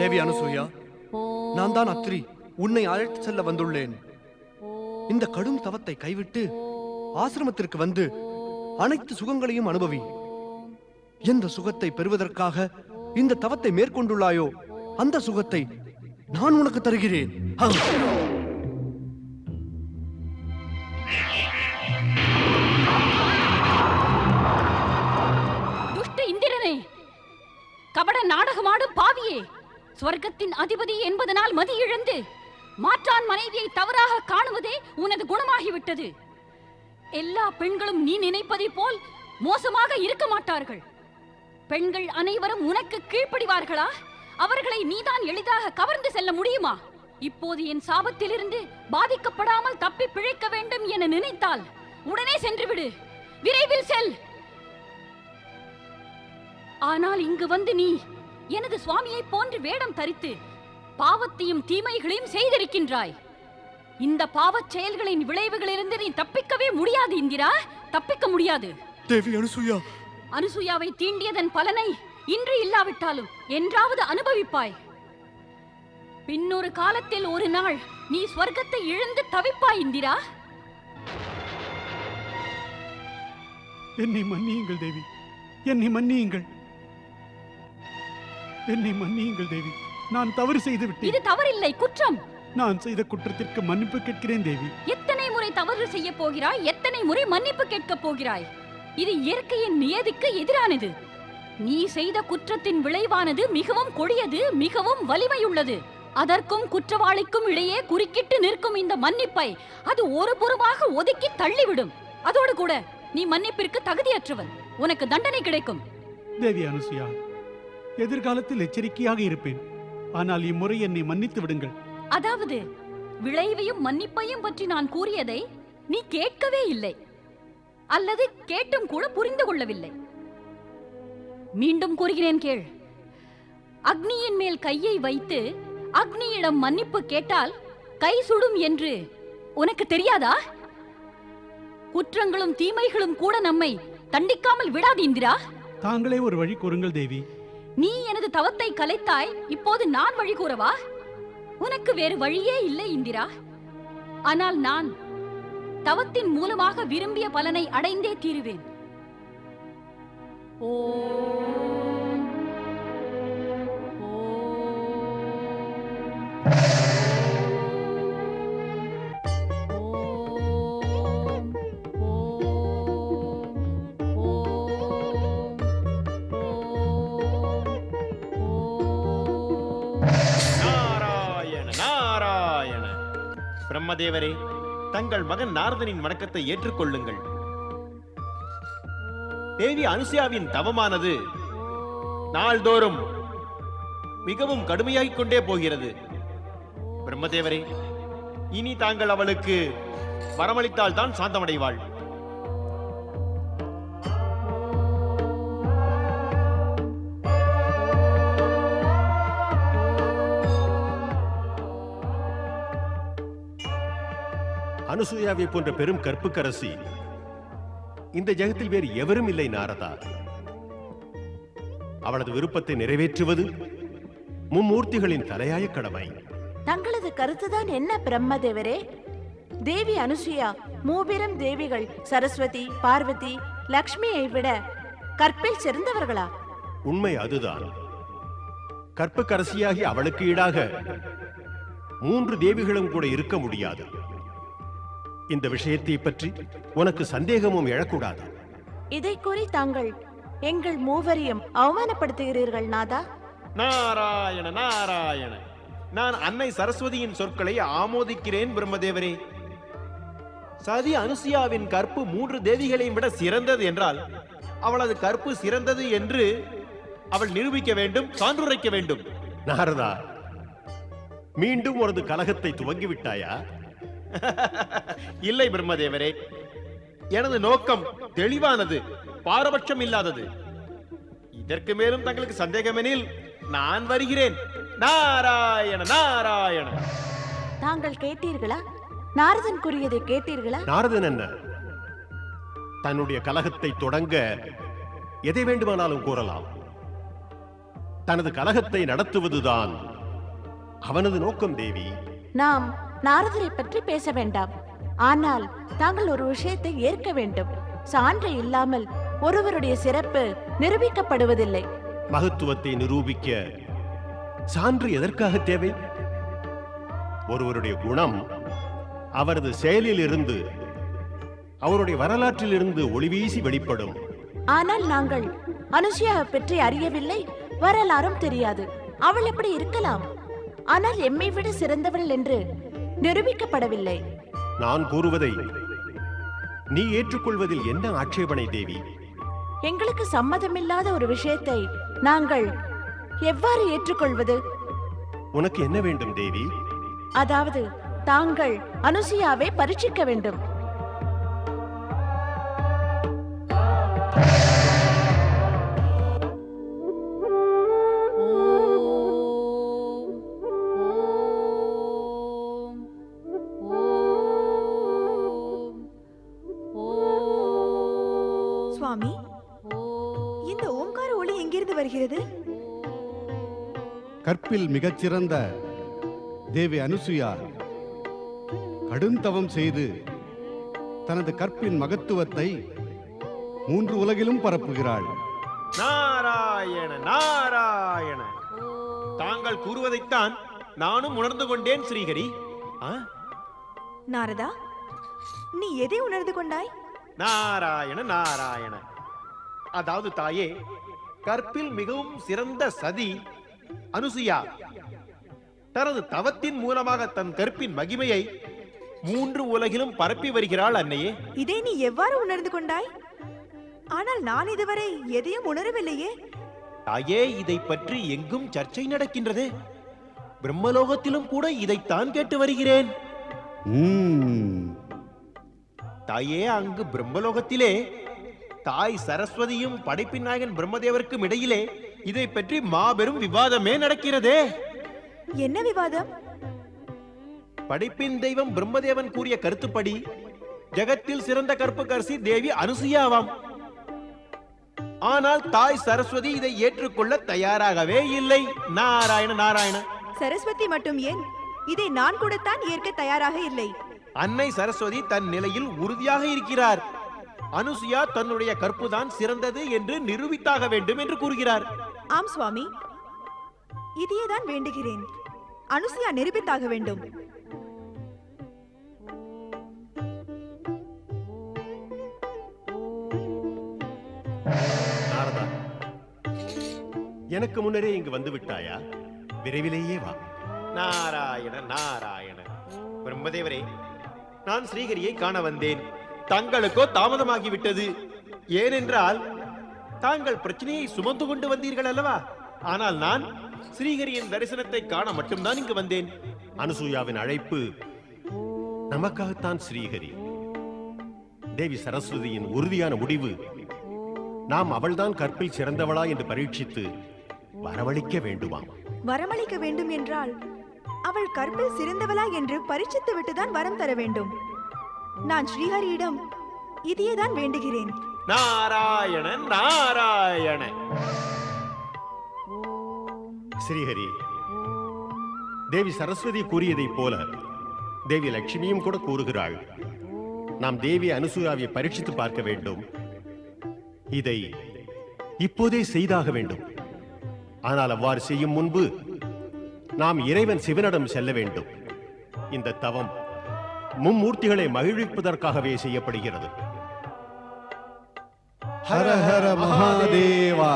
தேவி அனுசூயா, நான் தான் அத்ரி. உன்னை அழைத்து செல்ல வந்துள்ளேன். இந்த கடும் தவத்தை கைவிட்டு ஆசிரமத்திற்கு வந்து அனைத்து சுகங்களையும் அனுபவி. எந்த சுகத்தை பெறுவதற்காக இந்த தவத்தை மேற்கொண்டுள்ளாயோ அந்த சுகத்தை நான் உனக்கு தருகிறேன். துஷ்ட இந்திரனே, கபட நாடகமாடும் பாவியே, ஸ்வர்க்கத்தின் அதிபதி என்பதனால் மதி இழந்து மாற்றான் மனைவியை தவறாக காணுவதே உனது குணமாகிவிட்டது. எல்லா பெண்களும் நீ நினைப்பதை போல் மோசமாக இருக்க மாட்டார்கள். பெண்கள் அனைவரும் உனக்கு கீழ்ப்படிவார்களா? அவர்களை நீதான் எளிதாக கவர்ந்து செல்ல முடியுமா? இப்போது என் சாபத்திலிருந்து பாதிக்கப்படாமல் தப்பி பிழைக்க வேண்டும் என நினைத்தால் உடனே சென்றுவிடு. விரைவில் செல். ஆனால் இங்கு வந்து நீ எனது சுவாமியை போன்று வேடம் தரித்து பாவத்தையும் தீமைகளையும் செய்திருக்கின்றாய். இந்த பாவச் செயல்களின் விளைவுகளிலிருந்து நீ தப்பிக்கவே முடியாது இந்திரா, தப்பிக்க முடியாது. தேவி அனுசூயா, அனுசூயாவை தீண்டியதன் பலனை இன்று இல்லாவிட்டாலும் என்றாவது அனுபவிப்பாய். பின்னொரு காலத்தில் ஒரு நாள் நீ ஸ்வர்க்கத்தை இழந்து தவிப்பாய் இந்திரா. என்னை மன்னியுங்கள் தேவி, என்னை மன்னியுங்கள், என்னை மன்னியுங்கள் தேவி. நான் தவறு செய்து விட்டேன். இது தவறில்லை, குற்றம். நான் செய்த குற்றத்திற்கு மன்னிப்பு கேட்கிறேன் தேவி. எத்தனை முறை தவறு செய்ய போகிறாய்? எத்தனை முறை மன்னிப்பு கேட்க போகிறாய்? இது இயற்கையின் நியதிக்கு எதிரானது. நீ செய்த குற்றத்தின் விளைவானது மிகவும் கொடியது, மிகவும் வலிமையுள்ளது. அதற்கும் குற்றவாளிக்கும் இடையே குறுக்கிட்டு நிற்கும் இந்த மன்னிப்பை அது ஒரு புறமாக ஒதுக்கி தள்ளிவிடும். அதோடு கூட நீ மன்னிப்பிற்கு தகுதியற்றவன். உனக்கு தண்டனை கிடைக்கும். தேவி அனுசுயா, எதிர்காலத்தில் எச்சரிக்கையாக இருப்பேன். ஆனால் இம்முறை என்னை மன்னித்து விடுங்கள். அதாவது விளைவையும் மன்னிப்பையும் பற்றி நான் கூறியதை நீ கேட்கவே இல்லை, அல்லது கேட்டும் கூட புரிந்து கொள்ளவில்லை. மீண்டும் கூறுகிறேன், கேள். அக்னியின் மேல் கையை வைத்து அக்னியிடம் மன்னிப்பு கேட்டால் கை சுடும் என்று உனக்கு தெரியாதா? குற்றங்களும் தீமைகளும் கூட நம்மை தண்டிக்காமல் விடாது இந்திரா. தாங்களே ஒரு வழி கூறுங்கள் தேவி. நீ எனது தவத்தை கலைத்தாய், இப்போது நான் வழி கூறவா? உனக்கு வேறு வழியே இல்லை இந்திரா. ஆனால் நான் தவத்தின் மூலமாக விரும்பிய பலனை அடைந்தே தீருவேன். பிரம்மதேவரே, தங்கள் மகன் நாரதனின் வணக்கத்தை ஏற்றுக்கொள்ளுங்கள். தேவி அனுசுயாவின் தவமானது நாள்தோறும் மிகவும் கடுமையாகிக் கொண்டே போகிறது. பிரம்மதேவரே, இனி தாங்கள் அவளுக்கு வரமளித்தால் தான் சாந்தமடைவாள். அனுசூயாவை போன்ற பெரும் கற்புக்கரசி இந்த ஜகத்தில் வேறு எவரும் இல்லை நாரதா. அவளது விருப்பத்தை நிறைவேற்றுவது மும்மூர்த்திகளின் தலையாய கடமை. தங்களது கருத்துதான் என்ன பிரம்மதேவரே? தேவி அனுசுயா மூபெரும் தேவிகள் சரஸ்வதி, பார்வதி, லக்ஷ்மியை விட கற்பில் சிறந்தவர்களா? உண்மை அதுதான். கற்புக்கரசியாகி அவளுக்கு ஈடாக 3 தேவிகளும் கூட இருக்க முடியாது. இந்த விஷயத்தை பற்றி உனக்கு சந்தேகமும் எழக்கூடாது. இதை கூறி தாங்கள் எங்கள் மூவரையும் அவமானப்படுத்துகிறீர்கள் நாதா. நாராயண நாராயண, நான் அன்னை சரஸ்வதியின் சொற்களை ஆமோதிக்கிறேன் பிரம்மதேவரே. சதி அனுசுயாவின் கற்பு 3 தேவிகளையும் விட சிறந்தது என்றால் அவளது கற்பு சிறந்தது என்று அவள் நிரூபிக்க வேண்டும், சான்றுரைக்க வேண்டும். நாரதா, மீண்டும் உனது கலகத்தை துவங்கிவிட்டாயா? இல்லை பிரம்மதேவரே, எனது நோக்கம் தெளிவானது, பாரபட்சம் இல்லாதது. இதற்கு மேலும் தங்களுக்கு சந்தேகமெனில் நான் வருகிறேன். நாராயண நாராயண. தாங்கள் கேட்டீர்களா? நாரதன் கூறியதை கேட்டீர்களா? நாரதன் என்ன, தன்னுடைய கலகத்தை தொடங்க எதை வேண்டுமானாலும் கூறலாம். தனது கலகத்தை நடத்துவதுதான் அவனது நோக்கம். தேவி, நாம் நாரதரை பற்றி பேச வேண்டாம். ஆனால் தாங்கள் ஒரு விஷயத்தை ஏற்க வேண்டும். சான்று இல்லாமல் ஒருவருடைய சிறப்பு நிரூபிக்கப்படுவதில்லை. மகத்துவத்தை நிரூபிக்க சான்று எதற்காக தேவை? ஒருவருடைய குணம் அவரது செயலில் இருந்து, அவருடைய வரலாற்றில் இருந்து ஒளிவீசி வெளிப்படும். ஆனால் நாங்கள் அனுசுயாவை பற்றி அறியவில்லை, வரலாறும் தெரியாது. அவள் எப்படி இருக்கலாம்? ஆனால் எம்மை விட சிறந்தவள் என்று நிரூபிக்கப்படவில்லை. நான் கூறுவதை நீ ஏற்றுக்கொள்வதில் என்ன ஆட்சேபனை தேவி? எங்களுக்கு சம்மதமில்லாத ஒரு விஷயத்தை நாங்கள் எவ்வாறு ஏற்றுக்கொள்வது? உனக்கு என்ன வேண்டும் தேவி? அதாவது தாங்கள் அனுசுயாவை பரீட்சிக்க வேண்டும். சுவாமி, இந்த ஓம்கார ஒளி எங்கிருந்து வருகிறது? கற்பில் மிகச்சிறந்த தேவி அனுசுயா கடுந்தவம் செய்து தனது கற்பின் மகத்துவத்தை 3 உலகிலும் பரப்புகிறாள். நாராயண நாராயண, தாங்கள் கூறுவதைத்தான் நானும் உணர்ந்து கொண்டேன் ஸ்ரீஹரி. நாரதா, நீ எதை உணர்ந்து கொண்டாய்? நாராயண நாராயண, அதாவது தாயே, கற்பில் மிகவும் சிறந்த சதி அனுசுயா தனது தவத்தின் மூலமாக தன் கற்பின் மகிமையை 3 உலகிலும் பரப்பி வருகிறாள் அன்னையே. இதை நீ எவ்வாறு உணர்ந்து கொண்டாய்? ஆனால் நான் இதுவரை எதையும் உணரவில்லையே. தாயே, இதை பற்றி எங்கும் சர்ச்சை நடக்கின்றது. பிரம்மலோகத்திலும் கூட இதைத்தான் கேட்டு வருகிறேன். தாயே, அங்கு பிரம்மலோகத்திலே தாய் சரஸ்வதியும் படைப்பின் நாயகன் பிரம்மதேவருக்கும் இடையிலே இதை பற்றி மாபெரும் விவாதமே நடக்கிறதே. என்ன விவாதம்? படைப்பின் தெய்வம் பிரம்மதேவன் கூறிய கருத்துப்படி ஜகத்தில் சிறந்த கற்புக்கரசி தேவி அனுசுயாவாம். ஆனால் தாய் சரஸ்வதி இதை ஏற்றுக்கொள்ள தயாராகவே இல்லை. நாராயண நாராயண. சரஸ்வதி மட்டும் ஏன், இதை நான் கூட தான் ஏற்க தயாராக இல்லை. அன்னை சரஸ்வதி தன் நிலையில் உறுதியாக இருக்கிறார். அனுசுயா தன்னுடைய கற்புதான் சிறந்தது என்று நிரூபித்தாக வேண்டும் என்று கூறுகிறார். ஆம் சுவாமி, இதையேதான் வேண்டுகிறேன். அனுசுயா நிரூபித்தாக வேண்டும். நாரதா, எனக்கு முன்னரே இங்கு வந்து விட்டாயா? விரைவிலேயே வா. நாராயண நாராயண. பிரம்மதேவரே, நான் ஸ்ரீஹரியை காண வந்தேன். தங்களுக்கோ தாமதமாகிவிட்டது. ஏனென்றால் தாங்கள் பிரச்சனையை சுமந்து கொண்டு வந்தீர்கள் அல்லவா? ஆனால் நான் ஸ்ரீஹரியின் தரிசனத்தை காண மட்டும்தான் இங்கு வந்தேன். அனுசூயாவின் அழைப்பு நமக்காகத்தான். ஸ்ரீஹரி தேவி சரஸ்வதியின் உறுதியான முடிவு நாம் அவள்தான் கற்பில் சிறந்தவளா என்று பரீட்சித்து வரவழைக்க வேண்டுமாம். வரமளிக்க வேண்டும் என்றால் அவள் கற்பில் சிறந்தவளா என்று பரீட்சித்து விட்டுதான் வரம் தர வேண்டும். நான் ஸ்ரீஹரியிடம் இதையேதான் வேண்டுகிறேன். நாராயண நாராயண. ஸ்ரீஹரி, தேவி சரஸ்வதி கூறியதைப் போல தேவி லட்சுமியும் கூட கூறுகிறாள். நாம் தேவி அனுசூயாவை பரீட்சித்து பார்க்க வேண்டும். இதை இப்போதே செய்தாக வேண்டும். ஆனால் அவ்வாறு செய்யும் முன்பு நாம் இறைவன் சிவனிடம் செல்ல வேண்டும். இந்த தவம் மும்மூர்த்திகளை மகிழ்விப்பதற்காகவே செய்யப்படுகிறது. ஹர ஹர மகாதேவா.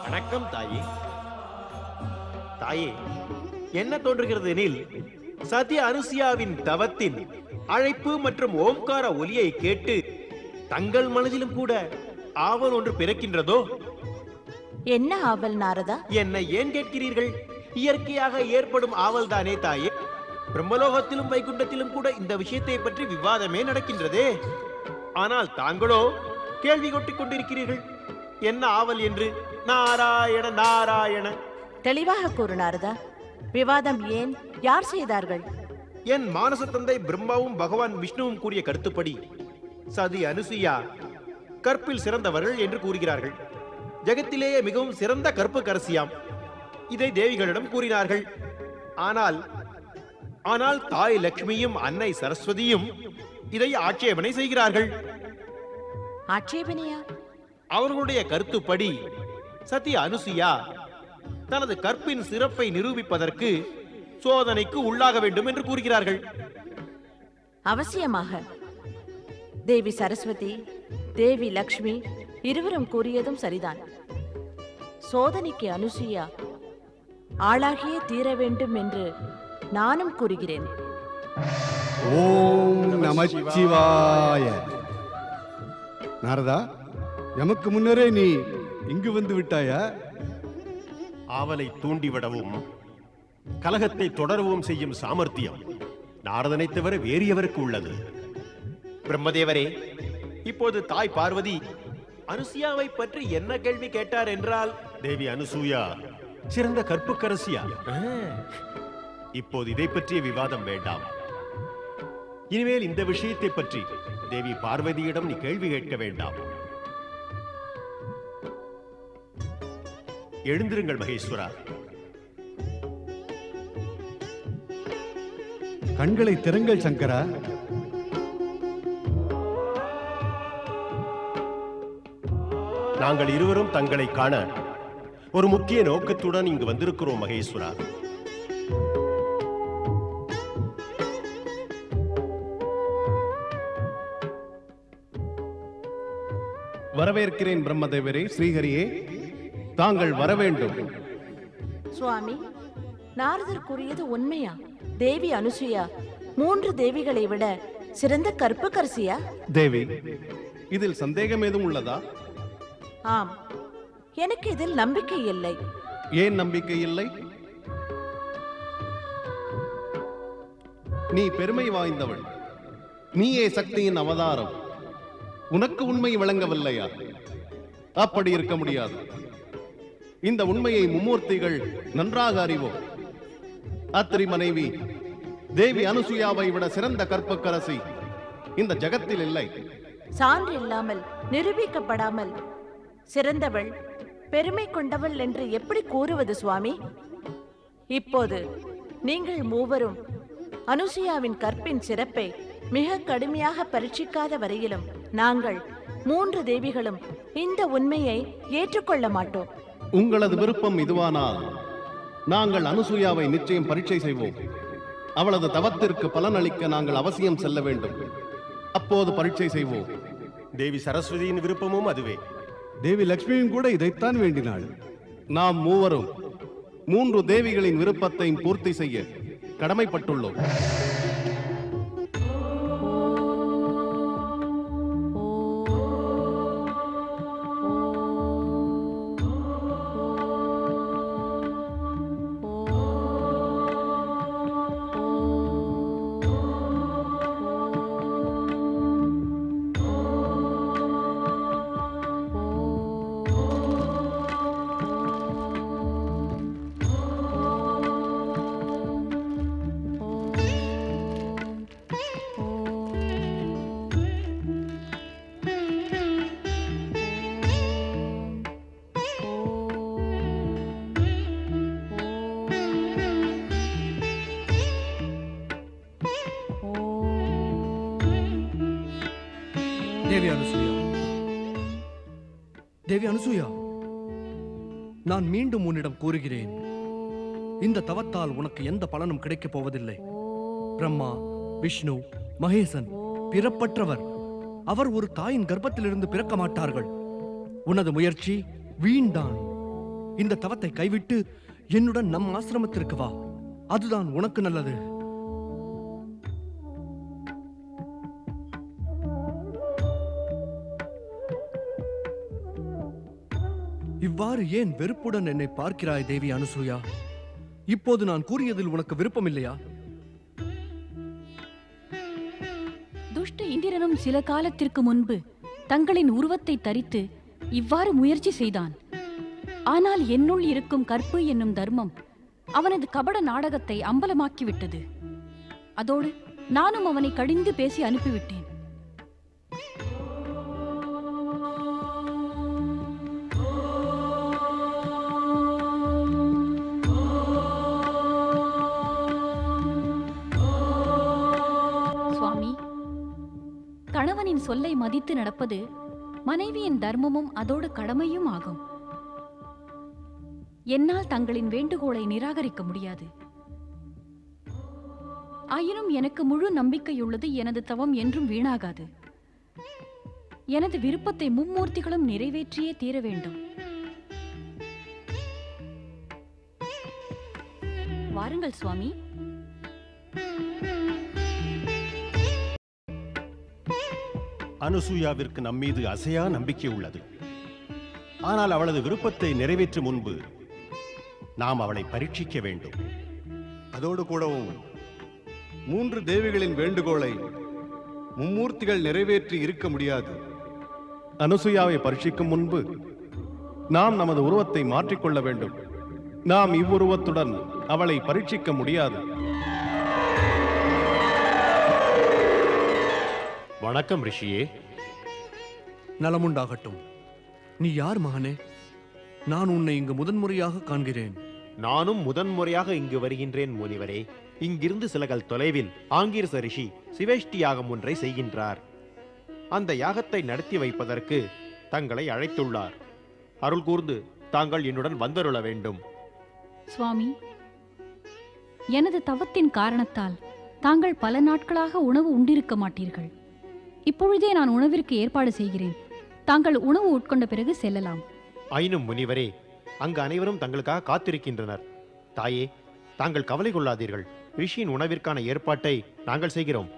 வணக்கம் தாயே. தாயே, என்ன தோன்றுகிறது எனில் சத்ய அனுசுயாவின் தவத்தின் அழைப்பு மற்றும் ஓம்கார ஒலியை கேட்டு தங்கள் மனதிலும் கூட ஆவல் ஒன்று பிறக்கின்றதோ? என்ன ஆவல் நாரதா? என்னை ஏன் கேட்கிறீர்கள்? இயற்கையாக ஏற்படும் ஆவல் தானே தாயே. பிரம்மலோகத்திலும் வைகுண்டத்திலும் கூட இந்த விஷயத்தை பற்றி விவாதமே நடக்கின்றதே. ஆனால் தாங்களோ கேள்வி கொட்டிக் கொண்டிருக்கிறீர்கள். என்ன ஆவல் என்று? நாராயண நாராயண. தெளிவாக கூறு நாரதா. விவாதம் ஏன்? யார் செய்தார்கள்? என் மானச தந்தை பிரம்மாவும் பகவான் விஷ்ணுவும் கூறிய கருத்துப்படி சதி அனுசுயா கற்பில் சிறந்தவர்கள் என்று கூறுகிறார்கள். ஜகத்திலேயே மிகவும் சிறந்த கற்புக்கரசியாம். இதை தேவிகளிடம் கூறினார்கள். ஆனால் தாய் லட்சுமியும் அன்னை சரஸ்வதியும் இதை ஆட்சேபனை செய்கிறார்கள். ஆட்சேபனையா? அவர்களுடைய கருத்துப்படி சத்ய அனுசுயா தனது கற்பின் சிறப்பை நிரூபிப்பதற்கு சோதனைக்கு உள்ளாக வேண்டும் என்று கூறுகிறார்கள். அவசியமாக. தேவி சரஸ்வதி, தேவி லக்ஷ்மி இருவரும் கூறியதும் சரிதான். சோதனைக்கு அனுசுயா ஆளாகியே தீர வேண்டும் என்று நானும் கூறுகிறேன். ஓம் நமச்சிவாய. நாரதா, எமக்கு முன்னரே நீ இங்கு வந்து விட்டாயா? ஆவலை தூண்டிவிடவும் கலகத்தை தொடரவும் செய்யும் சாமர்த்தியம் நாரதனை தவிர வேறு எவருக்கு உள்ளது? பிரம்மதேவரே, இப்போது தாய் பார்வதி அனுசுயாவை பற்றி என்ன கேள்வி கேட்டார் என்றால், தேவி அனுசூயா சிறந்த கற்புக்கரசியா? இப்போது இதை பற்றிய விவாதம் வேண்டாம். இனிமேல் இந்த விஷயத்தை பற்றி தேவி பார்வதியிடம் நீ கேள்வி கேட்க வேண்டாம். எழுந்திருங்கள் மகேஸ்வரா. கண்களை திறங்கள் சங்கரா. நாங்கள் இருவரும் தங்களை காண ஒரு முக்கிய நோக்கத்துடன் இங்கு வந்திருக்கிறோம் மகேஸ்வரா. வரவேற்கிறேன் பிரம்மதேவரே, ஸ்ரீஹரியே, தாங்கள் வர வேண்டும். சுவாமி, நாரதர் கூறியது உண்மையா? தேவி அனுசுயா 3 தேவிகளை விட சிறந்த கற்புக்கரசியா? தேவி, இதில் சந்தேகம் ஏதும் உள்ளதா? ஆம், எனக்கு இதில் நம்பிக்கை இல்லை. ஏன் நம்பிக்கை இல்லை? நீ பெருமை வாய்ந்தவள், நீயே சக்தியின் அவதாரம். உனக்கு உண்மை வழங்கவில்லையா? அப்படி இருக்க முடியாது. இந்த உண்மையை மும்மூர்த்திகள் நன்றாக அறிவோம். அத்திரி மனைவி தேவி அனுசுயாவை விட சிறந்த கற்புக்கரசி இந்த ஜகத்தில் இல்லை. சான்று இல்லாமல், நிரூபிக்கப்படாமல் சிறந்தவள், பெருமை கொண்டவள் என்று எப்படி கூறுவது சுவாமி? இப்போது நீங்கள் மூவரும் அனுசுயாவின் கற்பின் சிறப்பை மிக கடுமையாக பரீட்சிக்காத வரையிலும் நாங்கள் 3 தேவிகளும் இந்த உண்மையை ஏற்றுக்கொள்ள மாட்டோம். உங்களது விருப்பம் இதுவானால் நாங்கள் அனுசுயாவை நிச்சயம் பரீட்சை செய்வோம். அவளது தவத்திற்கு பலனளிக்க நாங்கள் அவசியம் செல்ல வேண்டும். அப்போது பரீட்சை செய்வோம். தேவி சரஸ்வதியின் விருப்பமும் அதுவே. தேவி லட்சுமியும் கூட இதைத்தான் வேண்டினாள். நாம் மூவரும் 3 தேவிகளின் விருப்பத்தையும் பூர்த்தி செய்ய கடமைப்பட்டுள்ளோம். தேவி அனுசுயா, நான் மீண்டும் உன்னிடம் கூறுகிறேன், இந்த தவத்தால் உனக்கு எந்த பலனும் கிடைக்கப் போவதில்லை. பிரம்மா, விஷ்ணு, மகேசன் பிறப்பற்றவர். அவர் ஒரு தாயின் கர்ப்பத்திலிருந்து பிறக்க மாட்டார்கள். உனது முயற்சி வீண்தான். இந்த தவத்தை கைவிட்டு என்னுடன் நம் ஆசிரமத்திற்கு வா. அதுதான் உனக்கு நல்லது. இவ்வாறு ஏன் வெறுப்புடன் என்னை பார்க்கிறாய் தேவி அனுசூயா? இப்போது நான் கூறியதில் உனக்கு விருப்பம் இல்லையா? துஷ்ட இந்திரனும் சில காலத்திற்கு முன்பு தங்களின் உருவத்தை தரித்து இவ்வாறு முயற்சி செய்தான். ஆனால் என்னுள் இருக்கும் கற்பு என்னும் தர்மம் அவனது கபட நாடகத்தை அம்பலமாக்கிவிட்டது. அதோடு நானும் அவனை கடிந்து பேசி அனுப்பிவிட்டேன். சுவாமி, கணவனின் சொல்லை மதித்து நடப்பது மனைவியின் தர்மமும் அதோடு கடமையும் ஆகும். என்னால் தங்களின் வேண்டுகோளை நிராகரிக்க முடியாது. ஆயினும் எனக்கு முழு நம்பிக்கையுள்ளது, எனது தவம் என்றும் வீணாகாது. எனது விருப்பத்தை மும்மூர்த்திகளும் நிறைவேற்றியே தீர வேண்டும். வாருங்கள் சுவாமி. அனுசூயாவிற்கு நம்மீது அசையா நம்பிக்கை உள்ளது. ஆனால் அவளது விருப்பத்தை நிறைவேற்றும் முன்பு நாம் அவளை பரீட்சிக்க வேண்டும். அதோடு கூடவும் 3 தேவிகளின் வேண்டுகோளை மும்மூர்த்திகள் நிறைவேற்றி இருக்க முடியாது. அனுசூயாவை பரீட்சிக்கும் முன்பு நாம் நமது உருவத்தை மாற்றிக்கொள்ள வேண்டும். நாம் இவ்வுருவத்துடன் அவளை பரீட்சிக்க முடியாது. வணக்கம் ரிஷியே. நலமுண்டாகட்டும். நீ யார் மகனே? நான் உன்னை இங்கு முதன்முறையாக காண்கிறேன். நானும் முதன்முறையாக இங்கு வருகின்றேன் முனிவரே. இங்கிருந்து சிலகல் தொலைவில் ஆங்கிரச ரிஷி சிவேஷ்டி யாகம் ஒன்றை செய்கின்றார். அந்த யாகத்தை நடத்தி வைப்பதற்கு தங்களை அழைத்துள்ளார். அருள் கூர்ந்து தாங்கள் என்னுடன் வந்தருள வேண்டும். சுவாமி, எனது தவத்தின் காரணத்தால் தாங்கள் பல நாட்களாக உணவு உண்டிருக்க மாட்டீர்கள். இப்பொழுதே நான் உணவிற்கு ஏற்பாடு செய்கிறேன். தாங்கள் உணவு உட்கொண்ட பிறகு செல்லலாம். ஆயினும் முனிவரே, அங்கு அனைவரும் தங்களுக்காக காத்திருக்கின்றனர். தாயே, தாங்கள் கவலை கொள்ளாதீர்கள். ரிஷியின் உணவிற்கான ஏற்பாட்டை நாங்கள் செய்கிறோம்.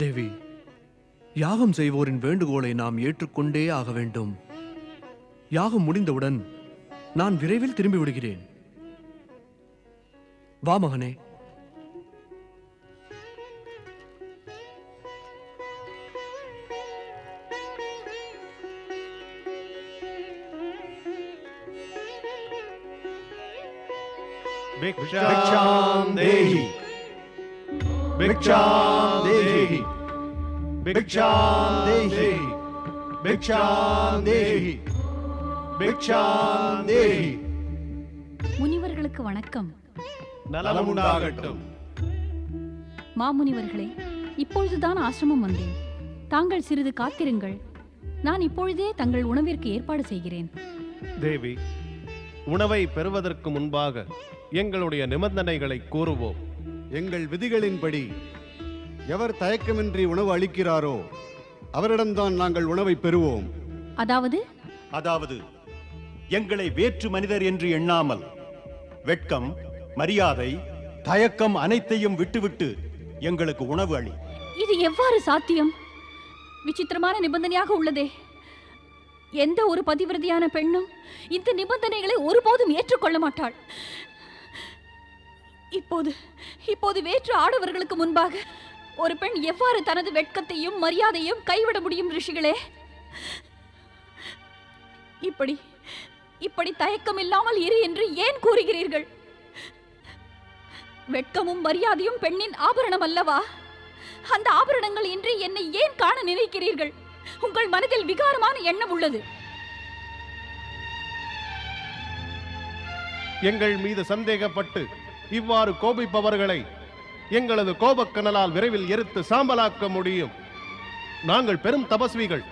தேவி, யாகம் செய்வோரின் வேண்டுகோளை நாம் ஏற்றுக்கொண்டே ஆக வேண்டும். யாகம் முடிந்தவுடன் நான் விரைவில் திரும்பி விடுகிறேன். வா மகனே. भिक्षां देहि भिक्षां देहि भिक्षां देहि भिक्षां देहि भिक्षां देहि. முனிவர்களுக்கு வணக்கம். நலமுண்டாகட்டும். மாமுனிவர்களே, இப்பொழுதுதான் ஆசிரமம் வந்தேன். தாங்கள் சிறிது காத்திருங்கள். நான் இப்பொழுதே தங்கள் உணவிற்கு ஏற்பாடு செய்கிறேன். தேவி, உணவை பெறுவதற்கு முன்பாக எங்களுடைய நிபந்தனைகளை கூறுவோம். எங்கள் விதிகளின்படி எவர் தயக்கமின்றி உணவு அளிக்கிறாரோ அவரிடம்தான் நாங்கள் உணவை பெறுவோம். அதாவது எங்களை வேற்று மனிதர் என்று எண்ணாமல் வெட்கம், மரியாதை, தயக்கம் அனைத்தையும் விட்டுவிட்டு எங்களுக்கு உணவு அளி. இது எவ்வாறு சாத்தியம்? விசித்திரமான நிபந்தனையாக உள்ளதே. எந்த ஒரு பதிவிரதியான பெண்ணும் இந்த நிபந்தனைகளை ஒருபோதும் ஏற்றுக்கொள்ள மாட்டாள். இப்போது வேற்று ஆடவர்களுக்கு முன்பாக ஒரு பெண் எவ்வாறு தனது வெட்கத்தையும் மரியாதையும் கைவிட முடியும்? ரிஷிகளே, இப்படி தயக்கம் இல்லாமல் இரு என்று ஏன் கூறுகிறீர்கள்? வெட்கமும் மரியாதையும் பெண்ணின் ஆபரணம் அல்லவா? அந்த ஆபரணங்கள் இன்றி என்னை ஏன் காண நினைக்கிறீர்கள்? உங்கள் மனதில் விகாரமான எண்ணம் உள்ளது. எங்கள் மீது சந்தேகப்பட்டு இவ்வாறு கோபிப்பவர்களை எங்களது கோபக்கனலால் விரைவில் எரித்து சாம்பலாக்க முடியும். நாங்கள் பெரும் தபஸ்விகள்.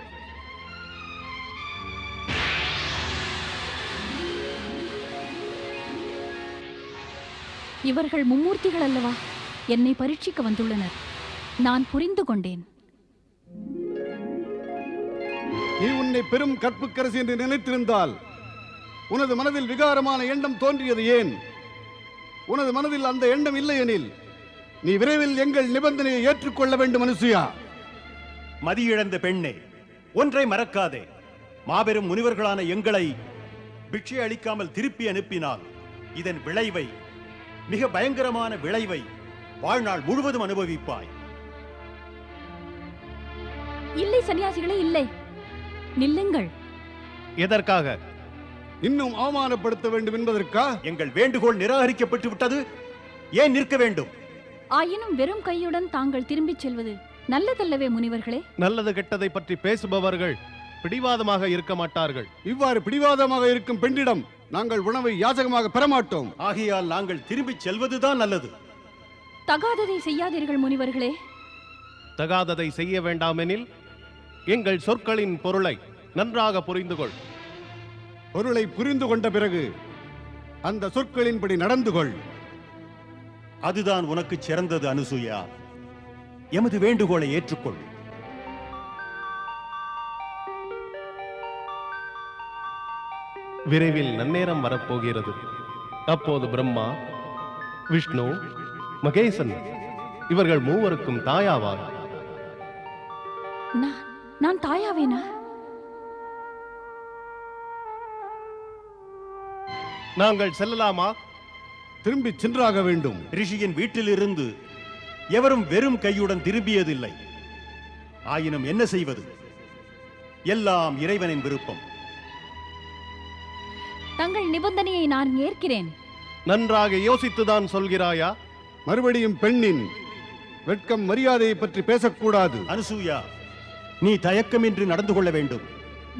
இவர்கள் மும்மூர்த்திகள் அல்லவா என்னை பரீட்சிக்க வந்துள்ளனர். நான் புரிந்து கொண்டேன். நீ உன்னை பெரும் கற்புக்கரசி என்று நினைத்திருந்தால் உனது மனதில் விகாரமான எண்ணம் தோன்றியது ஏன்? உனது மனதில் அந்த எண்ணம் இல்லை எனில் நீ விரைவில் எங்கள் நிபந்தனையை ஏற்றுக்கொள்ள வேண்டும். அனுசுயா, மதியிழந்த பெண்ணே, ஒன்றை மறக்காதே. மாபெரும் முனிவர்களான எங்களை பிட்சை அளிக்காமல் திருப்பி அனுப்பினால் இதன் விளைவை, மிக பயங்கரமான விளைவை வாழ்நாள் முழுவதும் அனுபவிப்பாய். இல்லை சன்னியாசிகளே, இல்லை. நில்லுங்கள். எதற்காக? இன்னும் அவமானப்படுத்த வேண்டும் என்பதற்கா? எங்கள் வேண்டுகோள் நிராகரிக்கப்பட்டு விட்டது. ஏன் நிற்க வேண்டும்? ஆயினும் வெறும் கையுடன் தாங்கள் திரும்பிச் செல்வது நல்லதல்லவே முனிவர்களே? நல்லது கெட்டதை பற்றி பேசுபவர்கள் பிடிவாதமாக இருக்க மாட்டார்கள். இவ்வாறு பிடிவாதமாக இருக்கும் பெண்ணிடம் நாங்கள் உணவை யாசகமாக பெறமாட்டோம். ஆகையால் நாங்கள் திரும்பிச் செல்வதுதான் நல்லது. தகாததை செய்யாதீர்கள் முனிவர்களே. தகாததை செய்ய வேண்டாமெனில் எங்கள் சொற்களின் பொருளை நன்றாக புரிந்து கொள். பொருளை புரிந்து கொண்ட பிறகு அந்த சொற்களின்படி நடந்து கொள். அதுதான் உனக்கு சிறந்தது. அனுசூயா, எமது வேண்டுகோளை ஏற்றுக்கொள். விரைவில் நன்னேரம் வரப்போகிறது. அப்போது பிரம்மா, விஷ்ணு, மகேசன் இவர்கள் மூவருக்கும் தாயாவார். நான் தாயாவேனா? நாங்கள் செல்லலாமா? திரும்பி சென்றாக வேண்டும். ரிஷியின் வீட்டிலிருந்து எவரும் வெறும் கையுடன் திரும்பியதில்லை. ஆயினும் என்ன செய்வது? எல்லாம் இறைவனின் விருப்பம். தங்கள் நிபந்தனையை நான் ஏற்கிறேன். நன்றாக யோசித்துதான் சொல்கிறாயா? மறுபடியும் பெண்ணின் வெட்கம் மரியாதையை பற்றி பேசக்கூடாது. அனுசூயா, நீ தயக்கமின்றி நடந்து கொள்ள வேண்டும்.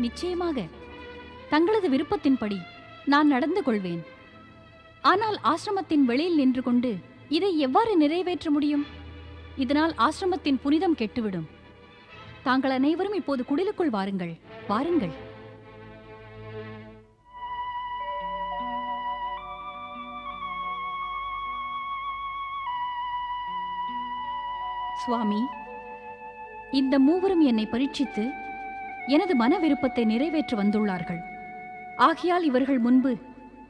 நிச்சயமாக தங்களது விருப்பத்தின்படி நான் நடந்து கொள்வேன். ஆனால் ஆசிரமத்தின் வெளியில் நின்று கொண்டு இதை எவ்வாறு நிறைவேற்ற முடியும்? இதனால் ஆசிரமத்தின் புனிதம் கெட்டுவிடும். தாங்கள் அனைவரும் இப்போது குடிலுக்குள் வாருங்கள். வாருங்கள். சுவாமி, இந்த மூவரும் என்னை பரீட்சித்து எனது மன விருப்பத்தை நிறைவேற்ற வந்துள்ளார்கள். ஆகையால் இவர்கள் முன்பு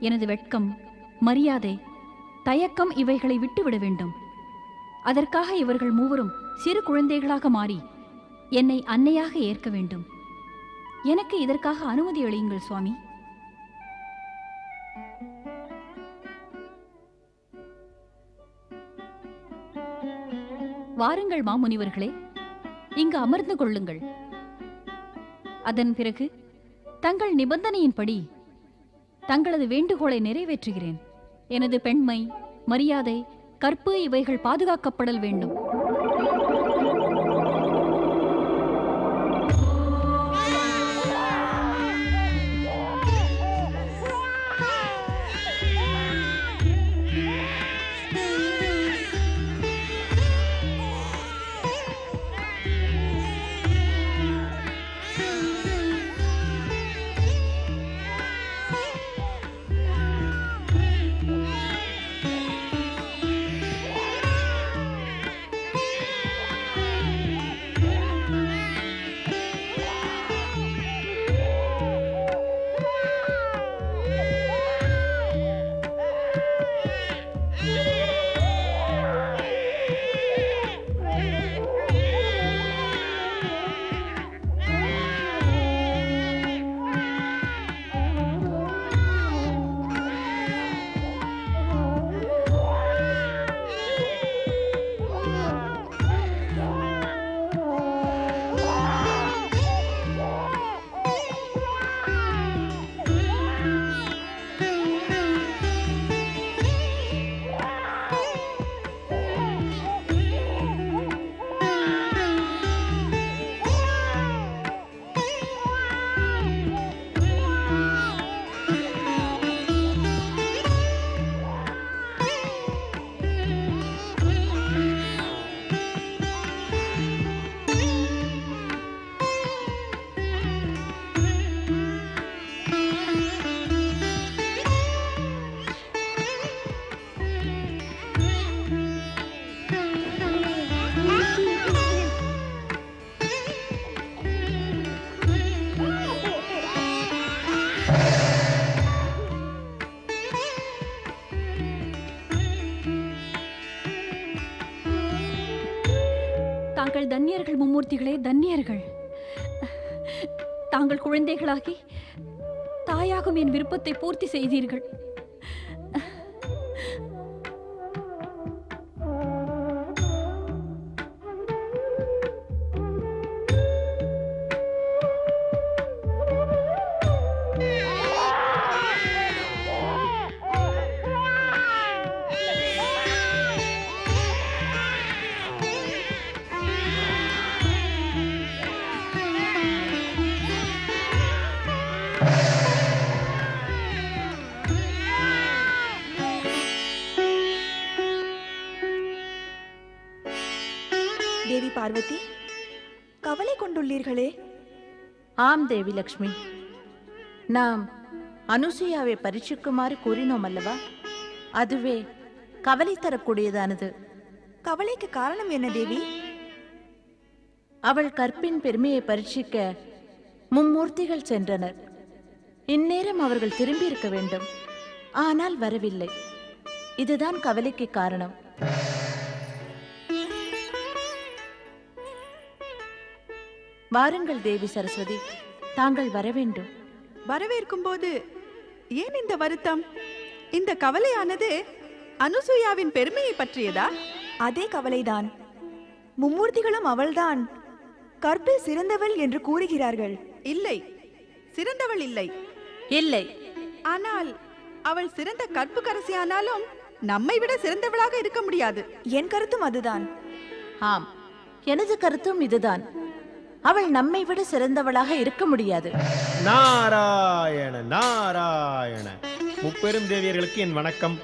எனது வெட்கம், மரியாதை, தயக்கம் இவைகளை விட்டுவிட வேண்டும். அதற்காக இவர்கள் மூவரும் சிறு குழந்தைகளாக மாறி என்னை அன்னையாக ஏற்க வேண்டும். எனக்கு இதற்காக அனுமதி அளியுங்கள் சுவாமி. வாருங்கள் மாமுனிவர்களே, இங்கு அமர்ந்து கொள்ளுங்கள். அதன் பிறகு தங்கள் நிபந்தனையின்படி தங்களது வேண்டுகோளை நிறைவேற்றுகிறேன். எனது பெண்மை, மரியாதை, கற்பு இவைகள் பாதுகாக்கப்படல் வேண்டும். தாங்கள் தன்யர்கள் மும்மூர்த்திகளே, தன்யர்கள். தாங்கள் குழந்தைகளாகி தாயாகும் என் விருப்பத்தை பூர்த்தி செய்தீர்கள். தேவி பார்வதி, கவலை கொண்டுள்ளீர்களே? ஆம் தேவி லக்ஷ்மி, நாம் அனுசூயாவை பரீட்சிக்குமாறு கூறினோம் அல்லவா? அதுவே கவலை தரக்கூடியதானது. கவலைக்கு காரணம் என்ன தேவி? அவள் கற்பின் பெருமையை பரீட்சிக்க மும்மூர்த்திகள் சென்றனர். இந்நேரம் அவர்கள் திரும்பி இருக்க வேண்டும், ஆனால் வரவில்லை. இதுதான் கவலைக்கு காரணம். வாருங்கள் தேவி சரஸ்வதி, தாங்கள் வர வேண்டும். வரவேற்கும் போது ஏன் இந்த வருத்தம்? இந்த கவலையானது அனுசூயாவின் பெருமையை பற்றியதா? அதே கவலைதான். மும்மூர்த்திகளும் அவள்தான் கற்பில் சிறந்தவள் என்று கூறுகிறார்கள். இல்லை, சிறந்தவள் இல்லை. இல்லை, ஆனால் அவள் சிறந்த கற்புக்கரசியானாலும் நம்மை விட சிறந்தவளாக இருக்க முடியாது. என் கருத்தும் அதுதான். ஆம், எனது கருத்தும் இதுதான். அவள் நம்மை விட சிறந்தவளாக இருக்க முடியாது. நாராயண நாராயண. முப்பெரும் தேவியர்களுக்கு என் வணக்கம்.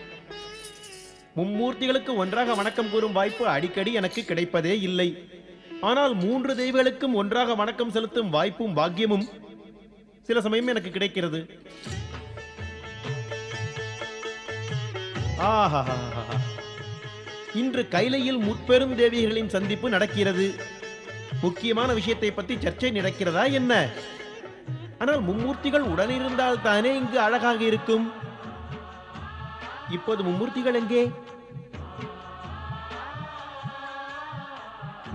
மும்மூர்த்திகளுக்கு ஒன்றாக வணக்கம் கூறும் வாய்ப்பு அடிக்கடி எனக்கு கிடைப்பதே இல்லை. ஆனால் 3 தெய்வங்களுக்கும் ஒன்றாக வணக்கம் செலுத்தும் வாய்ப்பும் பாக்கியமும் சில சமயம் எனக்கு கிடைக்கிறது. ஆஹா, இன்று கைலையில் முப்பெரும் தேவிகளின் சந்திப்பு நடக்கிறது. முக்கியமான விஷயத்தை பற்றி சர்ச்சை நடக்கிறதா என்ன? ஆனால் மும்மூர்த்திகள் உடனிருந்தால் தானே இங்கு அழகாக இருக்கும். இப்போது மும்மூர்த்திகள் எங்கே?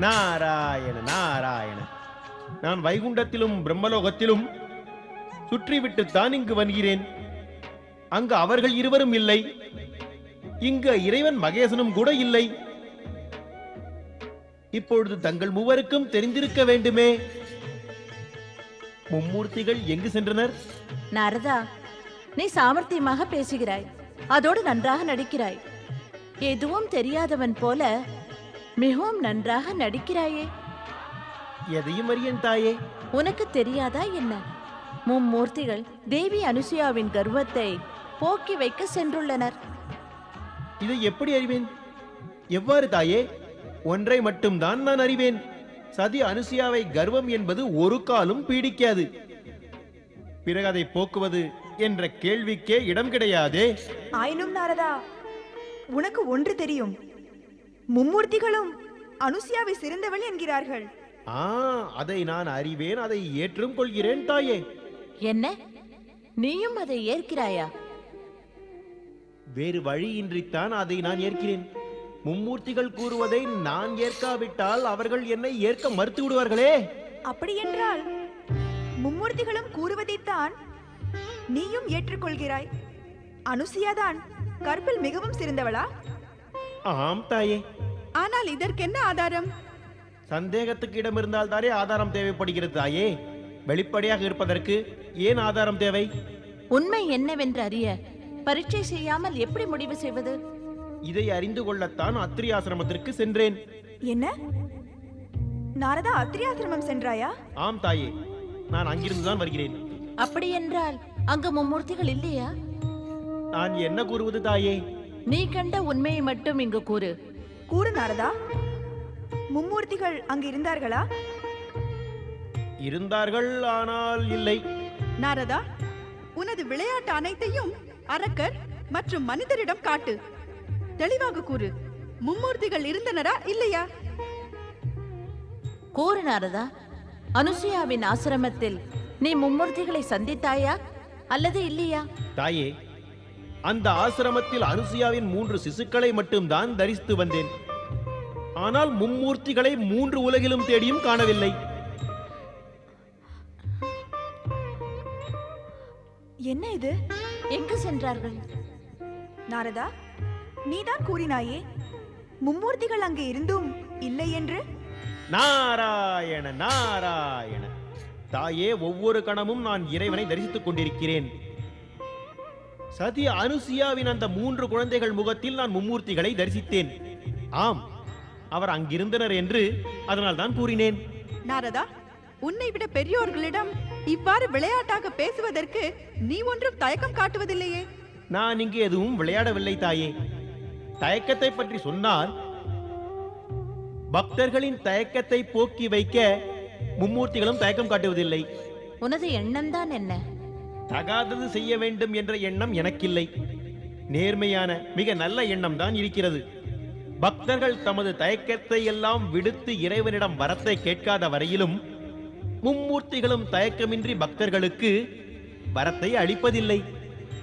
நாராயண நாராயண, நான் வைகுண்டத்திலும் பிரம்மலோகத்திலும் சுற்றிவிட்டுத்தான் இங்கு வருகிறேன். அங்கு அவர்கள் இருவரும் இல்லை. இங்கு இறைவன் மகேசனும் கூட இல்லை. இப்பொழுது தங்கள் மூவருக்கும் தெரிந்திருக்க வேண்டுமே, மும்மூர்த்திகள் எங்கு சென்றனர்? நாரதா, நீ சாமர்த்தியமாக பேசுகிறாய், அதோடு நன்றாக நடிக்கிறாய். எதுவும் தெரியாதவன் போல மிகவும் நன்றாக நடிக்கிறாயே. எதையும் அறியேன் தாயே. உனக்கு தெரியாதா என்ன? மும்மூர்த்திகள் தேவி அனுசுயாவின் கர்வத்தை போக்கி வைக்க சென்றுள்ளனர். இதை எப்படி அறிவேன்? எவ்வாறு தாயே? ஒன்றை மட்டும்தான் நான் அறிவேன். சதி அனுசுயாவை கர்வம் என்பது ஒரு காலும் பீடிக்காது. பிறகு அதை போக்குவது என்ற கேள்விக்கே இடம் கிடையாதே. ஆயினும் நாரதா, உனக்கு ஒன்று தெரியும், மும்மூர்த்திகளும் அனுசுயாவை சிறந்தவள் என்கிறார்கள். அதை நான் அறிவேன், அதை ஏற்றும் கொள்கிறேன் தாயே. என்ன, நீயும் அதை ஏற்கிறாயா? வேறு வழியின்றித்தான் அதை நான் ஏற்கிறேன். மும்மூர்த்திகள் கூறுவதை நான் ஏற்காவிட்டால் அவர்கள் என்னை ஏற்க மறுத்து விடுவார்களே. அப்படி என்றால் மும்மூர்த்திகளும் கூறுவதைத்தான் நீயும் ஏற்றுக்கொள்கிறாய். அனுசுயாதான் கற்பில் மிகவும் சிறந்தவளா? ஆம் தாயே. ஆனால் இதற்கென்ன ஆதாரம்? சந்தேகத்துக்கு இடம் இருந்தால் தானே ஆதாரம் தேவைப்படுகிறது தாயே. வெளிப்படையாக இருப்பதற்கு ஏன் ஆதாரம் தேவை? உண்மை என்னவென்று அறிய பரீட்சை செய்யாமல் எப்படி முடிவு செய்வது? இதை அறிந்து கொள்ளத்தான் அத்ரி ஆசிரமத்திற்கு சென்றேன். என்ன, நாரதா அத்ரி ஆசிரமம் சென்றாயா? ஆம் தாயே, நான் அங்கிருந்துதான் வருகிறேன். அப்படி என்றால் அங்கு மும்மூர்த்திகள் இல்லையா? நான் என்ன கூறுவது தாயே? நீ கண்ட உண்மையை மட்டும் இங்கு கூறு. கூறு நாரதா, மும்மூர்த்திகள் அங்கு இருந்தார்களா? இருந்தார்கள், ஆனால் இல்லை. நாரதா, உனது விளையாட்டு அனைத்தையும் அரக்கர் மற்றும் மனிதரிடம் காட்டு. தெளிவாக கூறு, மும்மூர்த்திகள் இருந்தனரா இல்லையா? கூறு நாரதா, அனுசுயாவின் ஆசிரமத்தில் நீ மும்மூர்த்திகளை சந்தித்தாயா அல்லது இல்லையா? தாயே, அந்த ஆசிரமத்தில் அனுசுயாவின் 3 சிசுக்களை மட்டும்தான் தரிசித்து வந்தேன். ஆனால் மும்மூர்த்திகளை 3 உலகிலும் தேடியும் காணவில்லை. என்ன இது? எங்கு சென்றார்கள்? நாரதா, நீதான் கூறினாயே மும்மூர்த்திகள் அங்கு இருந்தும் இல்லை என்று. நாராயண நாராயண, தாயே, ஒவ்வொரு கணமும் நான் இறைவனை தரிசித்துக் கொண்டிருக்கிறேன். சதி அனுசுயாவின் அந்த 3 குழந்தைகள் முகத்தில் நான் மும்மூர்த்திகளை தரிசித்தேன். ஆம், அவர் அங்கிருந்தனர் என்று அதனால் தான் கூறினேன். நாரதா, உன்னை விட பெரியோர்களிடம் இவ்வாறு விளையாட்டாக பேசுவதற்கு நீ ஒன்றும் தயக்கம் காட்டுவதில்லையே. நான் இங்கு எதுவும் விளையாடவில்லை தாயே. தயக்கத்தை பற்றி சொன்னால், பக்தர்களின் தயக்கத்தை போக்கி வைக்க மும்மூர்த்திகளும் தயக்கம் காட்டுவதில்லை. உனது எண்ணம் தான் என்ன? தகாதது செய்ய வேண்டும் என்ற எண்ணம் எனக்கில்லை. நேர்மையான மிக நல்ல எண்ணம் தான் இருக்கிறது. பக்தர்கள் தமது தயக்கத்தை எல்லாம் விடுத்து இறைவனிடம் வரத்தை கேட்காத வரையிலும் மும்மூர்த்திகளும் தயக்கமின்றி பக்தர்களுக்கு வரத்தை அளிப்பதில்லை.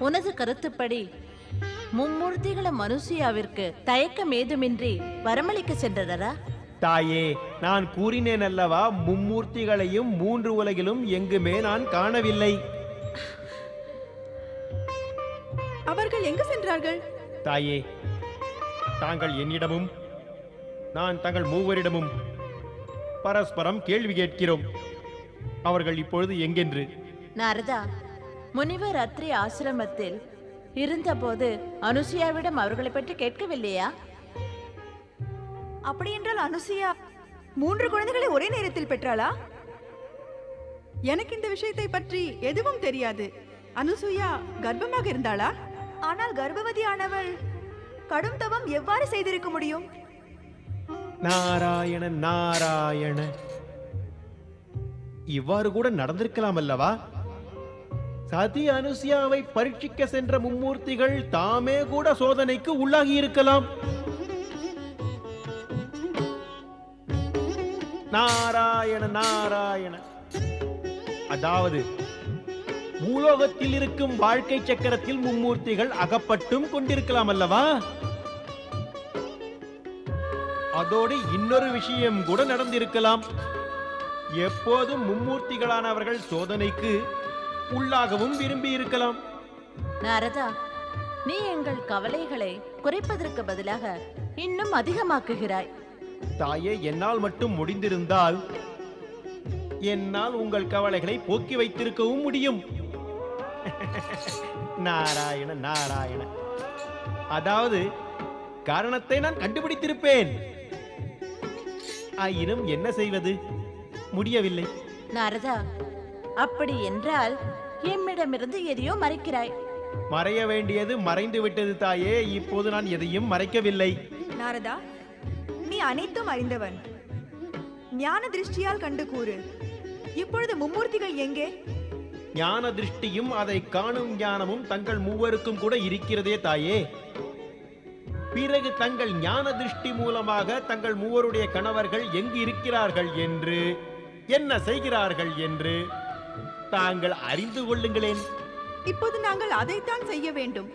உனது கருத்துப்படி மும்மூர்த்திகளும் அனுசுயாவிற்கு தயக்கம் ஏதுமின்றி வரமளிக்க சென்றனரா? தாயே, நான் கூறினேன் அல்லவா, மும்மூர்த்திகளையும் 3 உலகிலும் எங்குமே நான் காணவில்லை. அவர்கள் எங்கு சென்றார்கள்? தாயே, தாங்கள் என்னிடமும் நான் தங்கள் மூவரிடமும் பரஸ்பரம் கேள்வி கேட்கிறோம். அவர்கள் இப்பொழுது எங்கென்று? நாரதா, முனிவர் அத்ரி ஆசிரமத்தில் இருந்தபோது அனுசுயாவிடம் அவர்களை பற்றி கேட்கவில்லையா? அப்படி என்றால் அனுசுயா 3 குழந்தைகளை ஒரே நேரத்தில் பெற்றாளா? எனக்கு இந்த விஷயத்தை பற்றி எதுவும் தெரியாது. அனுசுயா கர்ப்பமாக இருந்தாளா? ஆனால் கர்ப்பவதியானவள் கடும் தவம் எவ்வாறு செய்திருக்க முடியும்? நாராயண நாராயண, இவ்வாறு கூட நடந்திருக்கலாம் அல்லவா? சதி அனுசுயாவை பரீட்சிக்க சென்ற மும்மூர்த்திகள் தாமே கூட சோதனைக்கு உள்ளாகி இருக்கலாம். நாராயண நாராயண. அதாவது பூலோகத்தில் இருக்கும் வாழ்க்கை சக்கரத்தில் மும்மூர்த்திகள் அகப்பட்டும் கொண்டிருக்கலாம் அல்லவா? அதோடு இன்னொரு விஷயம் கூட நடந்திருக்கலாம். எப்போதும் மும்மூர்த்திகளானவர்கள் சோதனைக்கு உள்ளாகவும் விரும்பி இருக்கலாம். நாரதா, நீ எங்கள் கவலைகளை குறைப்பதற்கு பதிலாக இன்னும் அதிகமாக்குகிறாய். தாயே, என்னால் மட்டும் முடிந்திருந்தால் என்னால் உங்கள் கவலைகளை போக்கி வைத்திருக்கவும் முடியும். நாராயண நாராயண. அதாவது காரணத்தை நான் கண்டுபிடித்திருப்பேன். ஆயினும் என்ன செய்வது, முடியவில்லை. நாரதா, அப்படி என்றால் எம்மிடமிருந்து எதையோ மறைக்கிறாய். மறைய வேண்டியது மறைந்து விட்டது தாயே. இப்போது நான் எதையும் மறைக்கவில்லை. நாரதா, நீ அனைத்தும் அறிந்தவன். ஞான திருஷ்டியால் கண்டு கூறு. இப்பொழுது மும்மூர்த்திகள் எங்கே? ஞான திருஷ்டியும் அதை காணும் ஞானமும் தங்கள் மூவருக்கும் கூட இருக்கிறதே தாயே. பிறகு தங்கள் ஞான திருஷ்டி மூலமாக தங்கள் மூவருடைய கணவர்கள் எங்கு இருக்கிறார்கள் என்று, என்ன செய்கிறார்கள் என்று தாங்கள் அறிந்து கொள்ளுங்களேன். இப்போது நாங்கள் அதைத்தான் செய்ய வேண்டும்.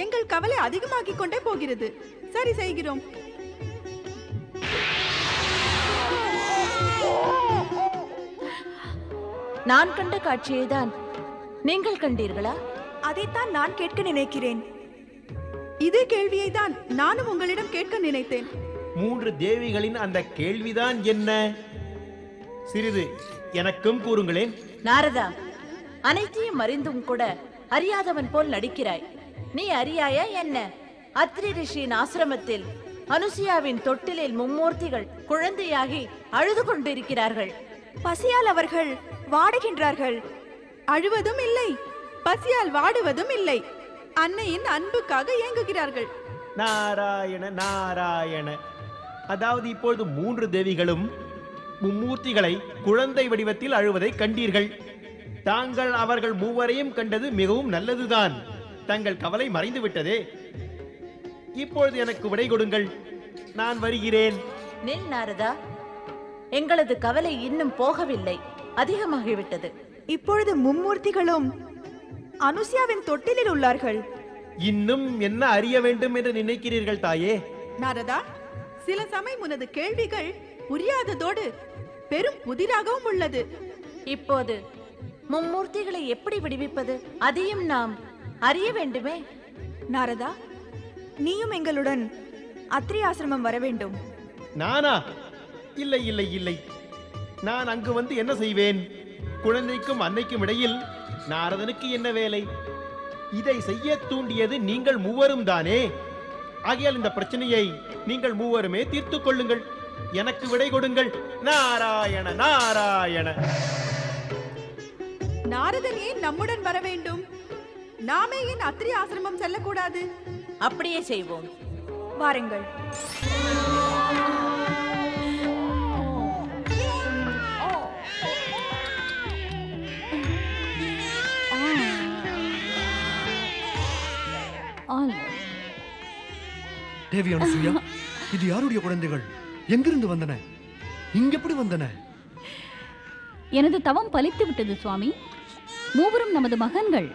எங்கள் கவலை அதிகமாகிக் கொண்டே போகிறது. சரி, செய்கிறோம். நான் கண்ட காட்சியை தான் நீங்கள் கண்டீர்களா? அதைத்தான் நான் கேட்க நினைக்கிறேன். இதே கேள்வியை தான் நானும் உங்களிடம் கேட்க நினைத்தேன். 3 தேவிகளின் அந்த கேள்விதான் என்ன? சிறிது எனக்கும் கூறுங்களேன். நாரதா, அனைத்தையும் அறிந்தும் கூட அறியாதவன் போல் நடிக்கிறாய். நீ அறியாயா என்ன? அத்ரி ரிஷியின் ஆசிரமத்தில் அனுசுயாவின் தொட்டிலில் மும்மூர்த்திகள் குழந்தையாகி அழுது கொண்டிருக்கிறார்கள். பசியால் அவர்கள் வாடுகின்றார்கள். அழுவதும் இல்லை, பசியால் வாடுவதும் இல்லை. அன்னையின் அன்புக்காக ஏங்குகிறார்கள். நாராயண நாராயண. அதாவது இப்பொழுது 3 தேவிகளும் மும்மூர்த்திகளை குழந்தை வடிவத்தில் அழுவதை கண்டீர்கள். தாங்கள் அவர்கள் மூவரையும் கண்டது மிகவும் நல்லதுதான். தங்கள் கவலை மறைந்து விட்டதே. இப்பொழுது எனக்கு விடை கொடுங்கள். நான் வருகிறேன். நில் நாரதா, எங்களது கவலை இன்னும் போகவில்லை, அதிகமாகிவிட்டது. இப்பொழுது மும்மூர்த்திகளும் அனுசுயாவின் தொட்டிலில் உள்ளார்கள். இன்னும் என்ன அறிய வேண்டும் என்று நினைக்கிறீர்கள் தாயே? நாரதா, சில சமயம் உனது கேள்விகள் புரியாததோடு பெரும் புதிராகவும் உள்ளது. இப்போது மும்மூர்த்திகளை எப்படி விடுவிப்பது, அதையும் நாம் அறிய வேண்டுமே. நாரதா, நீயும் எங்களுடன் அத்ரி ஆசிரமம் வர வேண்டும். நானா? இல்லை இல்லை இல்லை. நான் அங்கு வந்து என்ன செய்வேன்? குழந்தைக்கும் அன்னைக்கும் இடையில் நாரதனுக்கு என்ன வேலை? இதை செய்ய தூண்டியது நீங்கள் மூவரும் தானே. ஆகையால் இந்த பிரச்சனையை நீங்கள் மூவருமே தீர்த்துக் கொள்ளுங்கள். எனக்கு விடை கொடுங்கள். நாராயண நாராயண. நாரதன் ஏன் நம்முடன் வர வேண்டும்? நாமே ஏன் அத்ரி ஆசிரமம் செல்லக்கூடாது? அப்படியே செய்வோம். வாருங்கள். தேவி அனுசுயா, இது யாருடைய குழந்தைகள்? எங்கிருந்து வந்தன? இங்க எப்படி வந்தன? எனது தவம் பலித்து விட்டது சுவாமி. மூவரும் நமது மகன்கள்.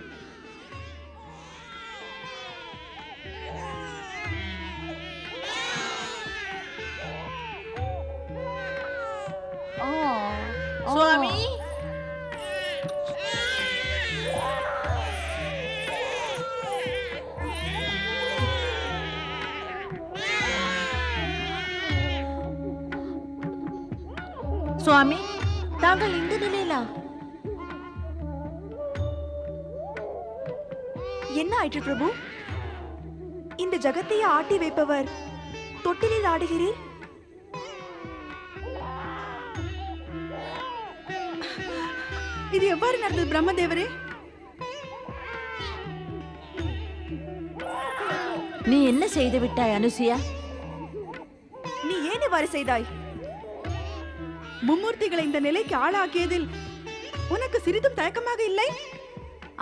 சுவாமி, சுவாமி, தாங்கள் இந்த நிலையிலா? என்ன ஆயிற்று பிரபு? இந்த ஜகத்தையே ஆட்டி வைப்பவர் தொட்டிலில் ஆடுகிறீர்? இது எவ்வாறு நடந்தது பிரம்மதேவரே? நீ என்ன செய்து விட்டாய் அனுசுயா? நீ ஏன் இவ்வாறு செய்தாய்? மும்மூர்த்திகளை இந்த நிலைக்கு ஆளாக்கியதில் உனக்கு சிறிதும் தயக்கமாக இல்லை?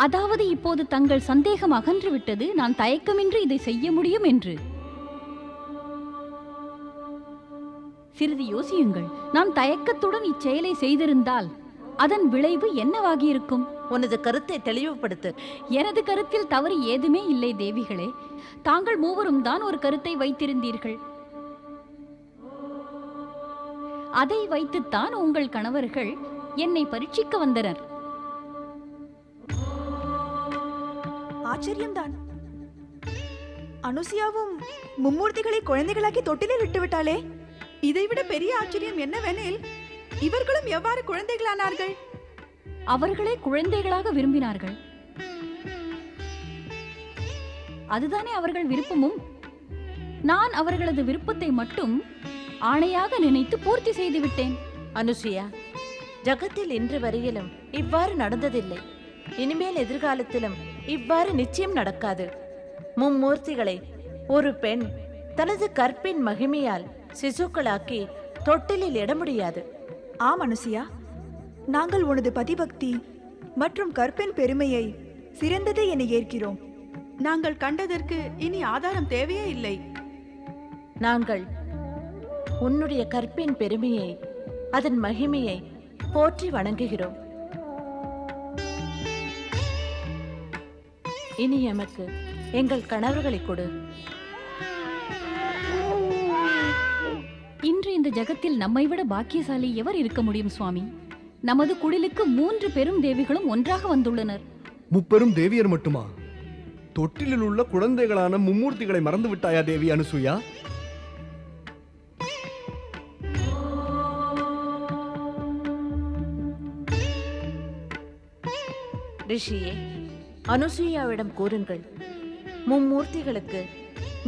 அதாவது இப்போது தங்கள் சந்தேகம் அகன்றுவிட்டது. நான் தயக்கமின்றி இதை செய்ய முடியும் என்று. சிறிது யோசியுங்கள். நாம் தயக்கத்துடன் இச்செயலை செய்திருந்தால் அதன் விளைவு என்னவாகியிருக்கும்? உனது கருத்தை தெளிவுபடுத்து. எனது கருத்தில் தவறு ஏதுமே இல்லை தேவிகளே. தாங்கள் மூவரும் தான் ஒரு கருத்தை வைத்திருந்தீர்கள். அதை வைத்துத்தான் உங்கள் கணவர்கள் என்னை பரீட்சிக்க வந்தனர். ஆச்சரியம்தான். அனுசுயாவும் மும்மூர்த்திகளை குழந்தைகளாக்கி தொட்டிலில் விட்டுவிட்டாளே. இதைவிட பெரிய ஆச்சரியம் என்னவெனில் இவர்களும் எவ்வாறு குழந்தைகளானார்கள்? அவர்களே குழந்தைகளாக விரும்பினார்கள். அதுதானே அவர்கள் விருப்பமும். நான் அவர்களது விருப்பத்தை மட்டும் ஆணையாக நினைத்து பூர்த்தி செய்து விட்டேன். அனுசுயா, ஜகத்தில் இன்று வரையிலும் இவ்வாறு நடந்ததில்லை. இனிமேல் எதிர்காலத்திலும் இவ்வாறு நிச்சயம் நடக்காது. மும்மூர்த்திகளை ஒரு பெண் தனது கற்பின் மகிமையால் சிசுக்களாக்கி தொட்டிலில் இட முடியாது. ஆம் அனுசுயா, நாங்கள் உனது பதிபக்தி மற்றும் கற்பின் பெருமையை சிறந்தது என ஏற்கிறோம். நாங்கள் கண்டதற்கு இனி ஆதாரம் தேவையே இல்லை. நாங்கள் உன்னுடைய கற்பின் பெருமையை, அதன் மகிமையை போற்றி வணங்குகிறோம். இனி எமக்கு எங்கள் கணவர்களை கொடு. இன்று இந்த ஜகத்தில் நம்மை விட பாக்கியசாலி எவர் இருக்க முடியும் சுவாமி? நமது குடிலுக்கு 3 பெரும் தேவிகளும் ஒன்றாக வந்துள்ளனர். முப்பெரும் தேவியர் மட்டுமா? தொட்டிலில் உள்ள குழந்தைகளான மும்மூர்த்திகளை மறந்து விட்டாயா தேவி அனுசுயா? ரிஷியே, அனுசுயாவிடம் கூறுங்கள், மும்மூர்த்திகளுக்கு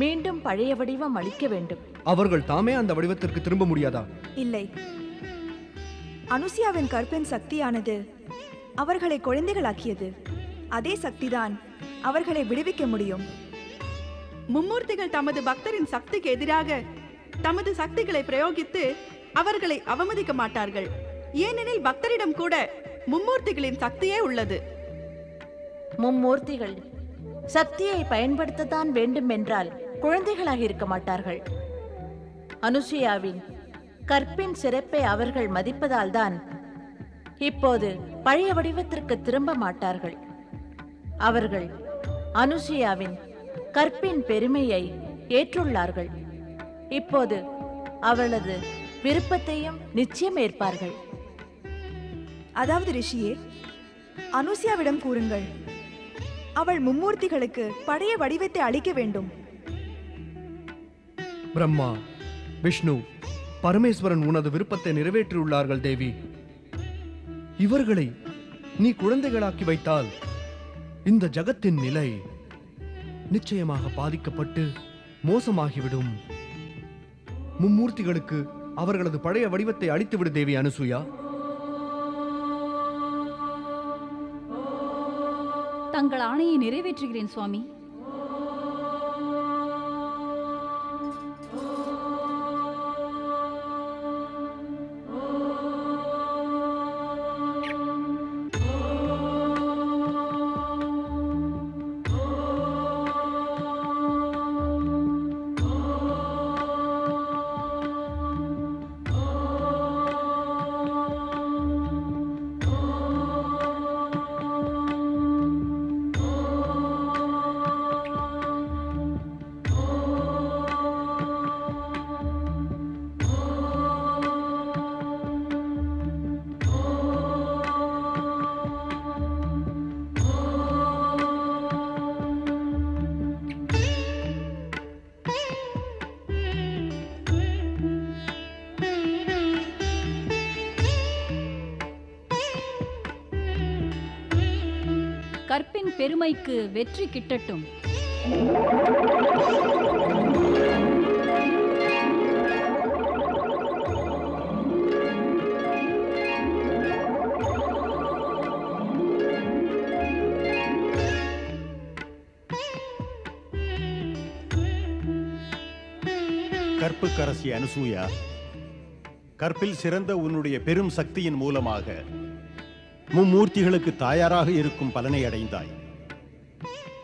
மீண்டும் பழைய வடிவம் அளிக்க வேண்டும். அவர்கள் தாமே அந்த வடிவத்திற்கு திரும்ப முடியாதா? இல்லை. அனுசுயாவின் கற்பின் சக்தியானது அவர்களை குழந்தைகளாக்கியது. அதே சக்திதான் அவர்களை விடுவிக்க முடியும். மும்மூர்த்திகள் தமது பக்தரின் சக்திக்கு எதிராக தமது சக்திகளை பிரயோகித்து அவர்களை அவமதிக்க மாட்டார்கள். ஏனெனில் பக்தரிடம் கூட மும்மூர்த்திகளின் சக்தியே உள்ளது. மும்மூர்த்திகள் சக்தியை பயன்படுத்தத்தான் வேண்டும் என்றால் குழந்தைகளாக இருக்க மாட்டார்கள். அனுசுயாவின் கற்பின் சிறப்பை அவர்கள் மதிப்பதால் தான் இப்போது பழைய வடிவத்திற்கு திரும்ப மாட்டார்கள். அவர்கள் அனுசுயாவின் கற்பின் பெருமையை ஏற்றுள்ளார்கள். இப்போது அவளது விருப்பத்தையும் நிச்சயம் ஏற்பார்கள். அதாவது ரிஷியே, அனுசுயாவிடம் கூறுங்கள், அவள் மும்மூர்த்திகளுக்கு பழைய வடிவத்தை அளிக்க வேண்டும். பிரம்மா, விஷ்ணு, பரமேஸ்வரன் உனது விருப்பத்தை நிறைவேற்றியுள்ளார்கள் தேவி. இவர்களை நீ குழந்தைகளாக்கி வைத்தால் இந்த ஜகத்தின் நிலை நிச்சயமாக பாதிக்கப்பட்டு மோசமாகிவிடும். மும்மூர்த்திகளுக்கு அவர்களது பழைய வடிவத்தை அளித்துவிடு தேவி அனுசுயா. தங்கள் ஆணையை நிறைவேற்றுகிறேன் சுவாமி. கற்பின் பெருமைக்கு வெற்றி கிட்டட்டும். கற்புக்கரசி அனுசூயா, கற்பில் சிறந்த உன்னுடைய பெரும் சக்தியின் மூலமாக மும்மூர்த்திகளுக்கு தாயாராக இருக்கும் பலனை அடைந்தாய்.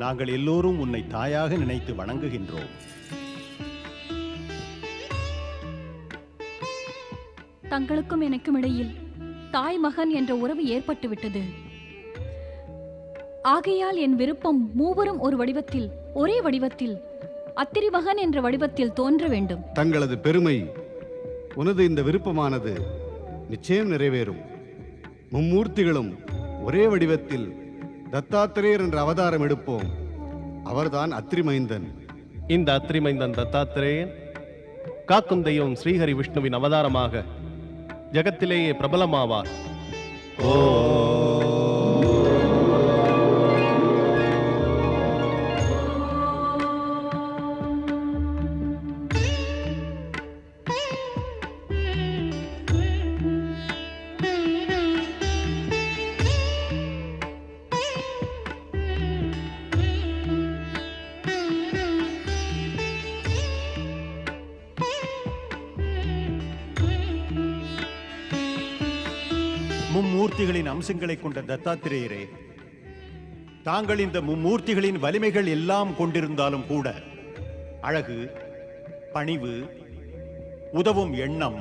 நாங்கள் எல்லோரும் உன்னை தாயாக நினைத்து வணங்குகின்றோம். தங்களுக்கும் எனக்கும் இடையில் தாய் மகன் என்ற உறவு ஏற்பட்டுவிட்டது. ஆகையால் என் விருப்பம் மூவரும் ஒரு வடிவத்தில், ஒரே வடிவத்தில், அத்திரி மகன் என்ற வடிவத்தில் தோன்ற வேண்டும். தங்களது பெருமை, உனது இந்த விருப்பமானது நிச்சயம் நிறைவேறும். மும்மூர்த்திகளும் ஒரே வடிவத்தில் தத்தாத்திரேயர் என்ற அவதாரம் எடுப்போம். அவர்தான் அத்திரிமைந்தன். இந்த அத்திரிமைந்தன் தத்தாத்திரேயன் காக்கும் தெய்வம் ஸ்ரீஹரி விஷ்ணுவின் அவதாரமாக ஜகத்திலேயே பிரபலமாவார். மும்மூர்த்திகளின் அம்சங்களை கொண்ட தத்தாத்திரேயரே, தாங்கள் இந்த மும்மூர்த்திகளின் வலிமைகள் எல்லாம் கொண்டிருந்தாலும் கூட அழகு, பணிவு, உதவும் எண்ணம்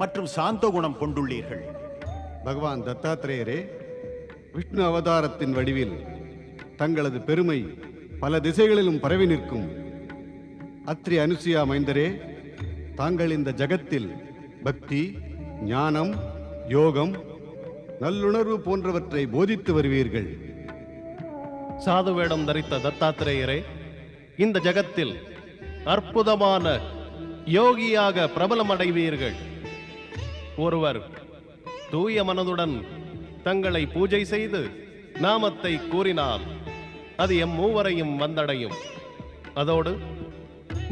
மற்றும் சாந்த குணம் கொண்டுள்ளீர்கள். பகவான் தத்தாத்திரேயரே, விஷ்ணு அவதாரத்தின் வடிவில் தங்களது பெருமை பல திசைகளிலும் பரவி நிற்கும். அத்ரி அனுசுயா மைந்தரே, தாங்கள் இந்த ஜகத்தில் பக்தி, ஞானம், யோகம், நல்லுணர்வு போன்றவற்றை போதித்து வருவீர்கள். சாது வேடம் தரித்த தத்தாத்திரேயரே, இந்த ஜகத்தில் அற்புதமான யோகியாக பிரபலமடைவீர்கள். ஒருவர் தூய மனதுடன் தங்களை பூஜை செய்து நாமத்தை கூறினால் அது எம் மூவரையும் வந்தடையும். அதோடு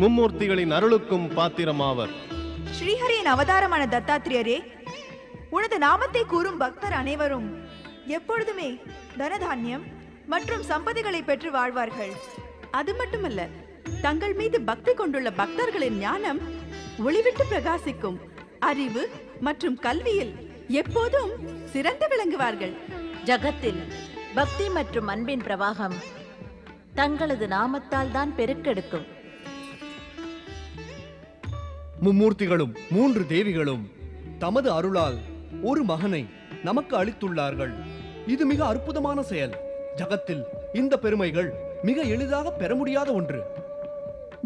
மும்மூர்த்திகளின் அருளுக்கும் பாத்திரமாவர். ஸ்ரீஹரியின் அவதாரமான தத்தாத்திரேயரே, உனது நாமத்தை கூறும் பக்தர் அனைவரும் எப்பொழுதுமே தனதானியம் மற்றும் சம்பதிகளை பெற்று வாழ்வார்கள். அது மட்டுமல்ல, தங்கள் மீது பக்தி கொண்டுள்ள பக்தர்களின் ஞானம் ஒளிவிட்டு பிரகாசிக்கும். அறிவு மற்றும் கல்வியில் எப்போதும் சிறந்து விளங்குவார்கள். ஜகத்தில் பக்தி மற்றும் அன்பின் பிரவாகம் தங்களது நாமத்தால் தான் பெருக்கெடுக்கும். மும்மூர்த்திகளும் 3 தேவிகளும் தமது அருளால் ஒரு மகனை நமக்கு அளித்துள்ளார்கள். இது மிக அற்புதமான செயல். ஜகத்தில் இந்த பெருமைகள் மிக எளிதாக பெற முடியாத ஒன்று.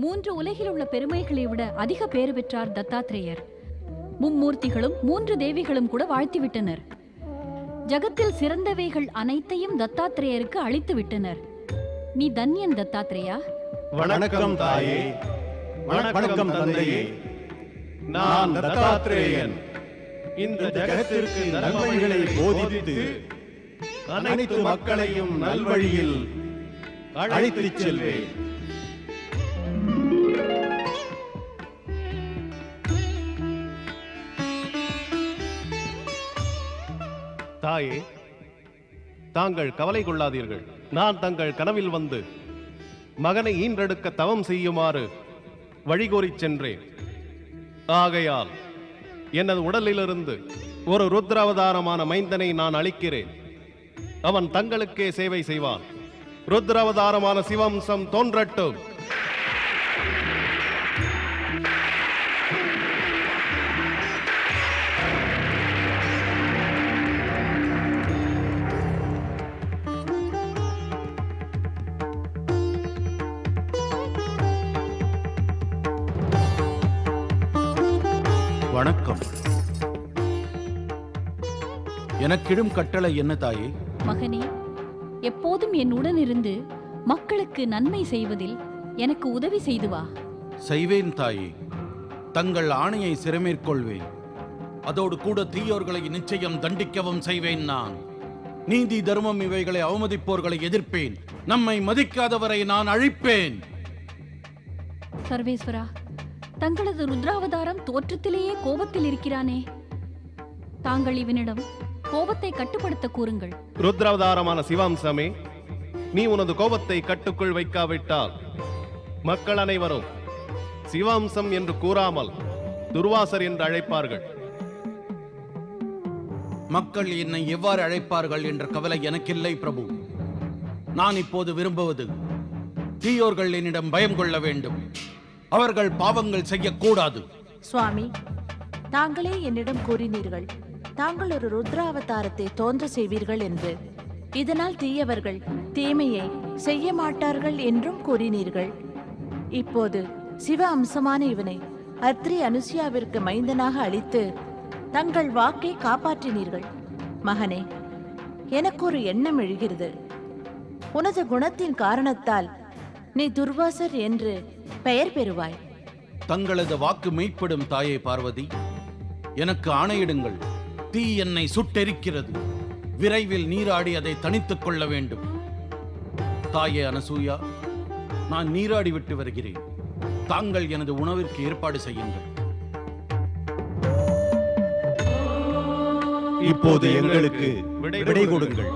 3 உலகில் உள்ள பெருமைகளை விட அதிக பேறு பெற்றார் தத்தாத்திரேயர். மும்மூர்த்திகளும் 3 தேவிகளும் கூட வாழ்த்திவிட்டனர். ஜகத்தில் சிறந்தவைகள் அனைத்தையும் தத்தாத்திரேயருக்கு அளித்து விட்டனர். நீ தன்யன் தத்தாத்திரேயா. வணக்கம் தாயே. வணக்கம் தந்தையே. நான் தத்தாத்திரேயன். இந்த ஜகத்திற்கு நல்வழிகளை போதித்து அனைத்து மக்களையும் நல்வழியில் அழைத்துச் செல்வேன். தாயே, தாங்கள் கவலை கொள்ளாதீர்கள். நான் தங்கள் கனவில் வந்து மகனை ஈன்றெடுக்க தவம் செய்யுமாறு வழிகோரிச் சென்றேன். ஆகையால் எனது உடலிலிருந்து ஒரு ருத்ராவதாரமான மைந்தனை நான் அளிக்கிறேன். அவன் தங்களுக்கே சேவை செய்வான். ருத்ராவதாரமான சிவம்சம் தோன்றட்டும். வணக்கம். எனக்கிடும் கட்டளை என்ன தாயே? மகனே, எப்போதும் என் உடன் இருந்து மக்களுக்கு நன்மை செய்வதில் எனக்கு உதவி செய்து வா. செய்வேன் தாயே. தங்கள் ஆணையை சிறமேற்கொள்வேன். அதோடு கூட தீயோர்களை நிச்சயம் தண்டிக்கவும் செய்வேன். நான் நீதி, தர்மம் இவைகளை அவமதிப்போர்களை எதிர்ப்பேன். நம்மை மதிக்காதவரை நான் அழிப்பேன். சர்வேஸ்வரா, தங்களது ருத்ராவதாரம் தோற்றத்திலேயே கோபத்தில் இருக்கிறானே. தாங்கள் இவனிடம் கோபத்தை கட்டுப்படுத்த கூறுங்கள். ருத்ராவதாரமான சிவாம்சமே, நீ உனது கோபத்தை கட்டுக்குள் வைக்காவிட்டால் மக்கள் அனைவரும் சிவாம்சம் என்று கூறாமல் துர்வாசர் என்று அழைப்பார்கள். மக்கள் என்னை எவ்வாறு அழைப்பார்கள் என்ற கவலை எனக்கில்லை பிரபு. நான் இப்போது விரும்புவது தீயோர்கள் என்னிடம் பயம் கொள்ள வேண்டும். அவர்கள் பாவங்கள் செய்யக்கூடாது. சுவாமி, தாங்களே என்னிடம் கூறினீர்கள் தாங்கள் ஒரு ருத்ராவதாரத்தை தோன்ற செய்வீர்கள் என்று. இதனால் தீயவர்கள் தீமையை செய்ய மாட்டார்கள் என்றும் கூறினீர்கள். இப்போது சிவ அம்சமான இவனை அத்ரி அனுசுயாவிற்கு மைந்தனாக அளித்து தங்கள் வாக்கை காப்பாற்றினீர்கள். மகனே, எனக்கு ஒரு எண்ணம் எழுகிறது. உனது குணத்தின் காரணத்தால் நீ துர்வாசர் என்று பெயர் பெறுவாய். தங்களது வாக்கு மெய்ப்படும் தாயே பார்வதி, எனக்கு ஆணையிடுங்கள். தீ என்னை சுட்டெரிக்கிறது. விரைவில் நீராடி அதை தணித்துக் கொள்ள வேண்டும். தாயே அனசூயா, நான் நீராடி விட்டு வருகிறேன். தாங்கள் எனது உணவிற்கு ஏற்பாடு செய்யுங்கள். இப்போது எங்களுக்கு விடை கொடுங்கள்.